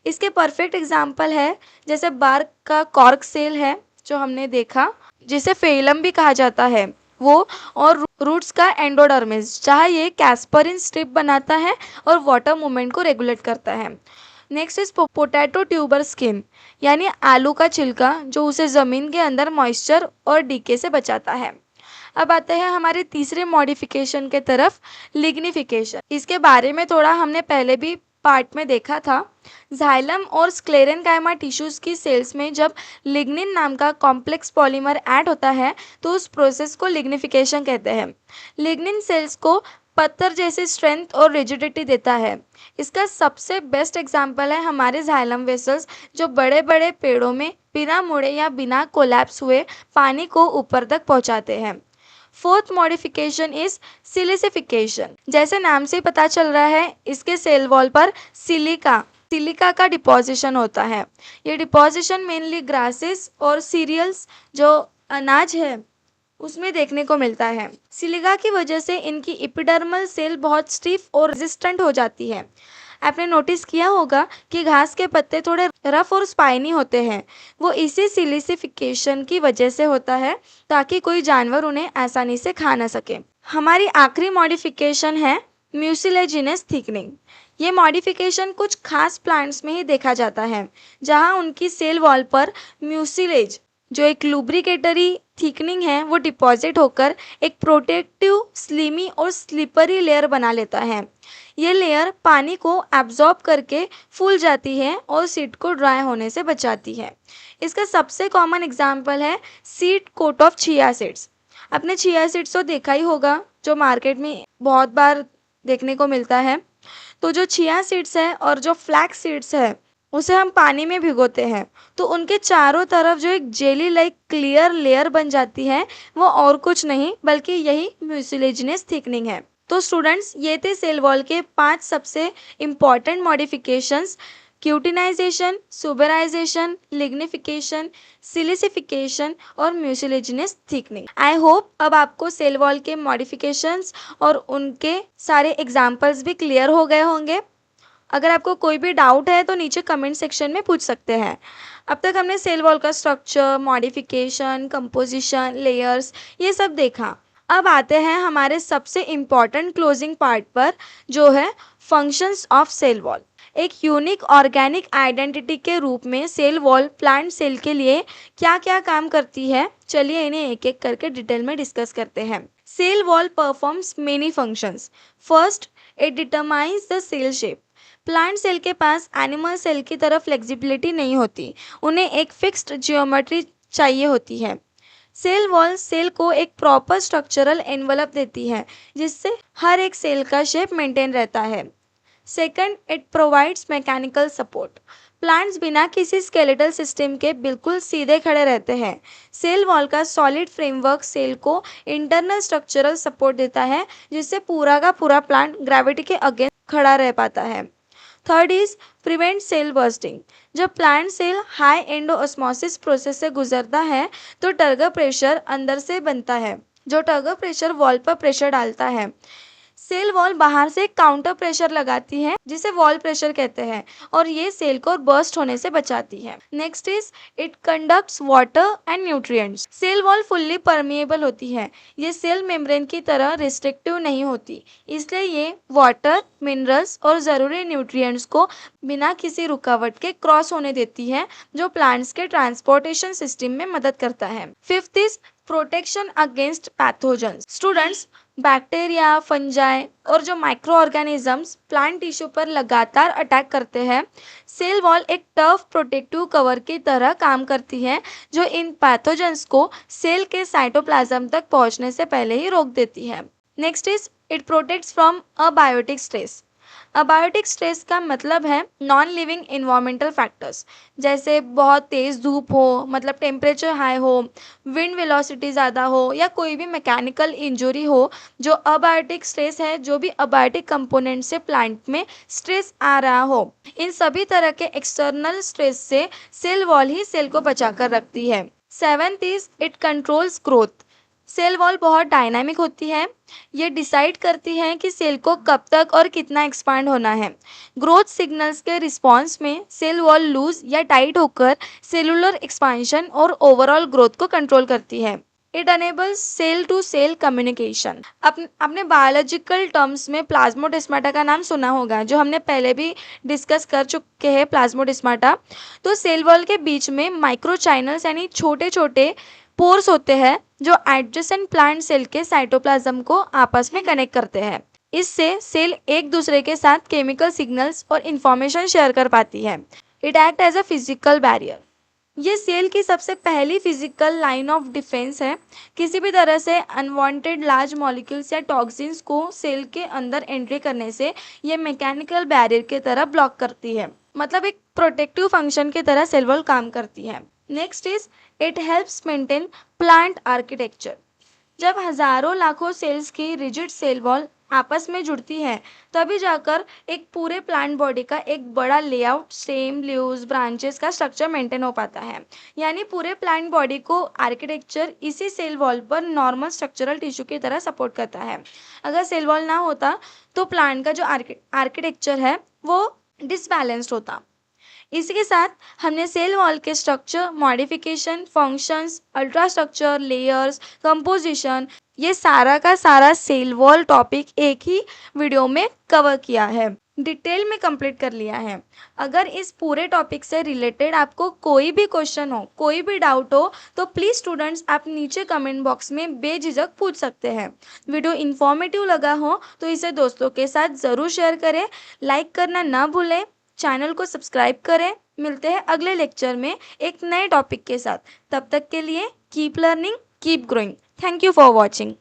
इसके परफेक्ट एग्जाम्पल है जैसे बार्क का कॉर्क सेल है जो हमने देखा, जिसे फेलम भी कहा जाता है वो, और रूट्स का एंडोडर्मिस जहाँ ये कैस्परिन स्ट्रिप बनाता है और वाटर मूवमेंट को रेगुलेट करता है। Next is potato tuber skin, यानी आलू का छिलका जो उसे जमीन के अंदर मॉइस्चर और डीके से बचाता है। अब आते हैं हमारे तीसरे मॉडिफिकेशन के तरफ, लिग्निफिकेशन। इसके बारे में थोड़ा हमने पहले भी पार्ट में देखा था। जाइलम और स्क्लेरेनकाइमा टिश्यूज की सेल्स में जब लिग्निन नाम का कॉम्प्लेक्स पॉलीमर ऐड होता है तो उस प्रोसेस को लिग्निफिकेशन कहते हैं। लिग्निन सेल्स को पत्थर जैसी स्ट्रेंथ और रिजिडिटी देता है। इसका सबसे बेस्ट एग्जाम्पल है हमारे जाइलम वेसल्स जो बड़े बड़े पेड़ों में बिना मुड़े या बिना कोलैप्स हुए पानी को ऊपर तक पहुंचाते हैं। Fourth modification is silicification. जैसे नाम से पता चल रहा है इसके सेल वॉल पर सिलिका का डिपोजिशन होता है। ये डिपोजिशन मेनली ग्रासेस और सीरियल्स जो अनाज है उसमें देखने को मिलता है। सिलिका की वजह से इनकी एपिडर्मल सेल बहुत स्टिफ और रेजिस्टेंट हो जाती है। आपने नोटिस किया होगा कि घास के पत्ते थोड़े रफ और स्पाइनी होते हैं, वो इसी सिलिसिफिकेशन की वजह से होता है ताकि कोई जानवर उन्हें आसानी से खा ना सके। हमारी आखिरी मॉडिफिकेशन है म्यूसिलेजिनस थिकनिंग। ये मॉडिफिकेशन कुछ खास प्लांट्स में ही देखा जाता है जहां उनकी सेल वॉल पर म्यूसिलेज जो एक लुब्रिकेटरी थिकनिंग है वो डिपॉजिट होकर एक प्रोटेक्टिव, स्लिमी और स्लिपरी लेयर बना लेता है। ये लेयर पानी को एब्जॉर्ब करके फूल जाती है और सीड को ड्राई होने से बचाती है। इसका सबसे कॉमन एग्जाम्पल है seed coat of chia seeds. आपने चिया सीड्स तो देखा ही होगा जो मार्केट में बहुत बार देखने को मिलता है। तो जो चिया सीड्स है और जो फ्लैक्स सीड्स है उसे हम पानी में भिगोते हैं तो उनके चारों तरफ जो एक जेली लाइक क्लियर लेयर बन जाती है वो और कुछ नहीं बल्कि यही म्यूसिलेजिनस थिकनिंग है। तो स्टूडेंट्स ये थे सेल वॉल के 5 सबसे इम्पॉर्टेंट मॉडिफिकेशंस: क्यूटिनाइजेशन, सुबराइजेशन, लिग्निफिकेशन, सिलिसिफिकेशन और म्यूसिलेजिनस थिकनिंग। आई होप अब आपको सेल वॉल के मॉडिफिकेशंस और उनके सारे एग्जाम्पल्स भी क्लियर हो गए होंगे। अगर आपको कोई भी डाउट है तो नीचे कमेंट सेक्शन में पूछ सकते हैं। अब तक हमने सेल वॉल का स्ट्रक्चर, मॉडिफिकेशन, कंपोजिशन, लेयर्स ये सब देखा। अब आते हैं हमारे सबसे इम्पॉर्टेंट क्लोजिंग पार्ट पर जो है फंक्शंस ऑफ सेल वॉल। एक यूनिक ऑर्गेनिक आइडेंटिटी के रूप में सेल वॉल प्लांट सेल के लिए क्या क्या काम करती है, चलिए इन्हें एक एक करके डिटेल में डिस्कस करते हैं। Cell wall performs many functions. First, it determines the cell shape. Plant cell के पास एनिमल सेल की तरह फ्लेक्सिबिलिटी नहीं होती, उन्हें एक फिक्स्ड जियोमेट्री चाहिए होती है। सेल वॉल सेल को एक प्रॉपर स्ट्रक्चरल एनवलप देती है जिससे हर एक सेल का शेप मेंटेन रहता है। Second, it provides mechanical support. Plants बिना किसी स्केलेटल सिस्टम के बिल्कुल सीधे खड़े रहते हैं। सेल वॉल का सॉलिड फ्रेमवर्क सेल को इंटरनल स्ट्रक्चरल सपोर्ट देता है जिससे पूरा का पूरा प्लांट ग्रेविटी के अगेंस्ट खड़ा रह पाता है। Third is prevent cell bursting. जब plant cell high endosmosis process से गुजरता है तो टर्गर प्रेशर अंदर से बनता है। जो टर्गर प्रेशर वॉल पर प्रेशर डालता है। सेल वॉल बाहर से काउंटर प्रेशर लगाती है जिसे वॉल प्रेशर कहते हैं और ये सेल को बर्स्ट होने से बचाती है। Next is it conducts water and nutrients. Cell wall fully permeable होती है, ये सेल मेम्ब्रेन की तरह रिस्ट्रिक्टिव नहीं होती, इसलिए ये वाटर, मिनरल्स और जरूरी न्यूट्रिएंट्स को बिना किसी रुकावट के क्रॉस होने देती है, जो प्लांट्स के ट्रांसपोर्टेशन सिस्टम में मदद करता है। Fifth is protection against pathogens. Students, bacteria, fungi और जो माइक्रो ऑर्गेनिजम्स प्लांट टिश्यू पर लगातार अटैक करते हैं, सेल वॉल एक टफ प्रोटेक्टिव कवर की तरह काम करती है जो इन पैथोजेंस को सेल के साइटोप्लाज्म तक पहुंचने से पहले ही रोक देती है। Next is it protects from abiotic stress. Abiotic stress का मतलब है नॉन लिविंग इन्वायरमेंटल फैक्टर्स, जैसे बहुत तेज धूप हो, मतलब टेम्परेचर हाई हो, विंड वेलोसिटी ज़्यादा हो या कोई भी मैकेनिकल इंजरी हो। जो अबायोटिक स्ट्रेस है, जो भी अबायोटिक कंपोनेंट से प्लांट में स्ट्रेस आ रहा हो, इन सभी तरह के एक्सटर्नल स्ट्रेस से सेल वॉल ही सेल को बचाकर रखती है। Seventh is it controls growth. Cell wall बहुत डायनामिक होती है, ये डिसाइड करती है कि सेल को कब तक और कितना एक्सपांड होना है। ग्रोथ सिग्नल्स के रिस्पॉन्स में सेल वॉल लूज या टाइट होकर सेलुलर एक्सपांशन और ओवरऑल ग्रोथ को कंट्रोल करती है। It enables cell to cell communication. अपने बायोलॉजिकल टर्म्स में प्लाज्मोडेस्माटा का नाम सुना होगा, जो हमने पहले भी डिस्कस कर चुके हैं प्लाज्मोडेस्माटा। तो सेल वॉल के बीच में माइक्रो चैनल्स यानी छोटे छोटे पोर्स होते हैं जो एडजेसेंट प्लांट सेल के साइटोप्लाज्म को आपस में कनेक्ट करते हैं। इससे सेल एक दूसरे के साथ केमिकल सिग्नल्स और इंफॉर्मेशन शेयर कर पाती है। It act as a physical barrier. ये सेल की सबसे पहली फिजिकल लाइन ऑफ डिफेंस है। किसी भी तरह से अनवांटेड लार्ज मॉलिक्यूल्स या टॉक्सिन्स को सेल के अंदर एंट्री करने से ये मैकेनिकल बैरियर की तरह ब्लॉक करती है, मतलब एक प्रोटेक्टिव फंक्शन की तरह सेल वॉल काम करती है। Next is it helps maintain plant architecture. जब हजारों लाखों सेल्स की रिजिड सेल वॉल आपस में जुड़ती है, तभी जाकर एक पूरे प्लांट बॉडी का एक बड़ा लेआउट, स्टेम, लीव्स, ब्रांचेस का स्ट्रक्चर मेंटेन हो पाता है। यानी पूरे प्लांट बॉडी को आर्किटेक्चर इसी सेल वॉल पर नॉर्मल स्ट्रक्चरल टिश्यू की तरह सपोर्ट करता है। अगर सेल वॉल ना होता तो प्लांट का जो आर्किटेक्चर है वो डिसबैलेंस्ड होता। इसी के साथ हमने सेल वॉल के structure, modification, functions, ultra structure, layers, composition, ये सारा का सारा सेल वॉल टॉपिक एक ही वीडियो में कवर किया है, डिटेल में कंप्लीट कर लिया है। अगर इस पूरे टॉपिक से रिलेटेड आपको कोई भी क्वेश्चन हो, कोई भी डाउट हो, तो प्लीज़ स्टूडेंट्स आप नीचे कमेंट बॉक्स में बेझिझक पूछ सकते हैं। वीडियो इन्फॉर्मेटिव लगा हो तो इसे दोस्तों के साथ ज़रूर शेयर करें, लाइक करना ना भूलें, चैनल को सब्सक्राइब करें। मिलते हैं अगले लेक्चर में एक नए टॉपिक के साथ। तब तक के लिए keep learning, keep growing. Thank you for watching.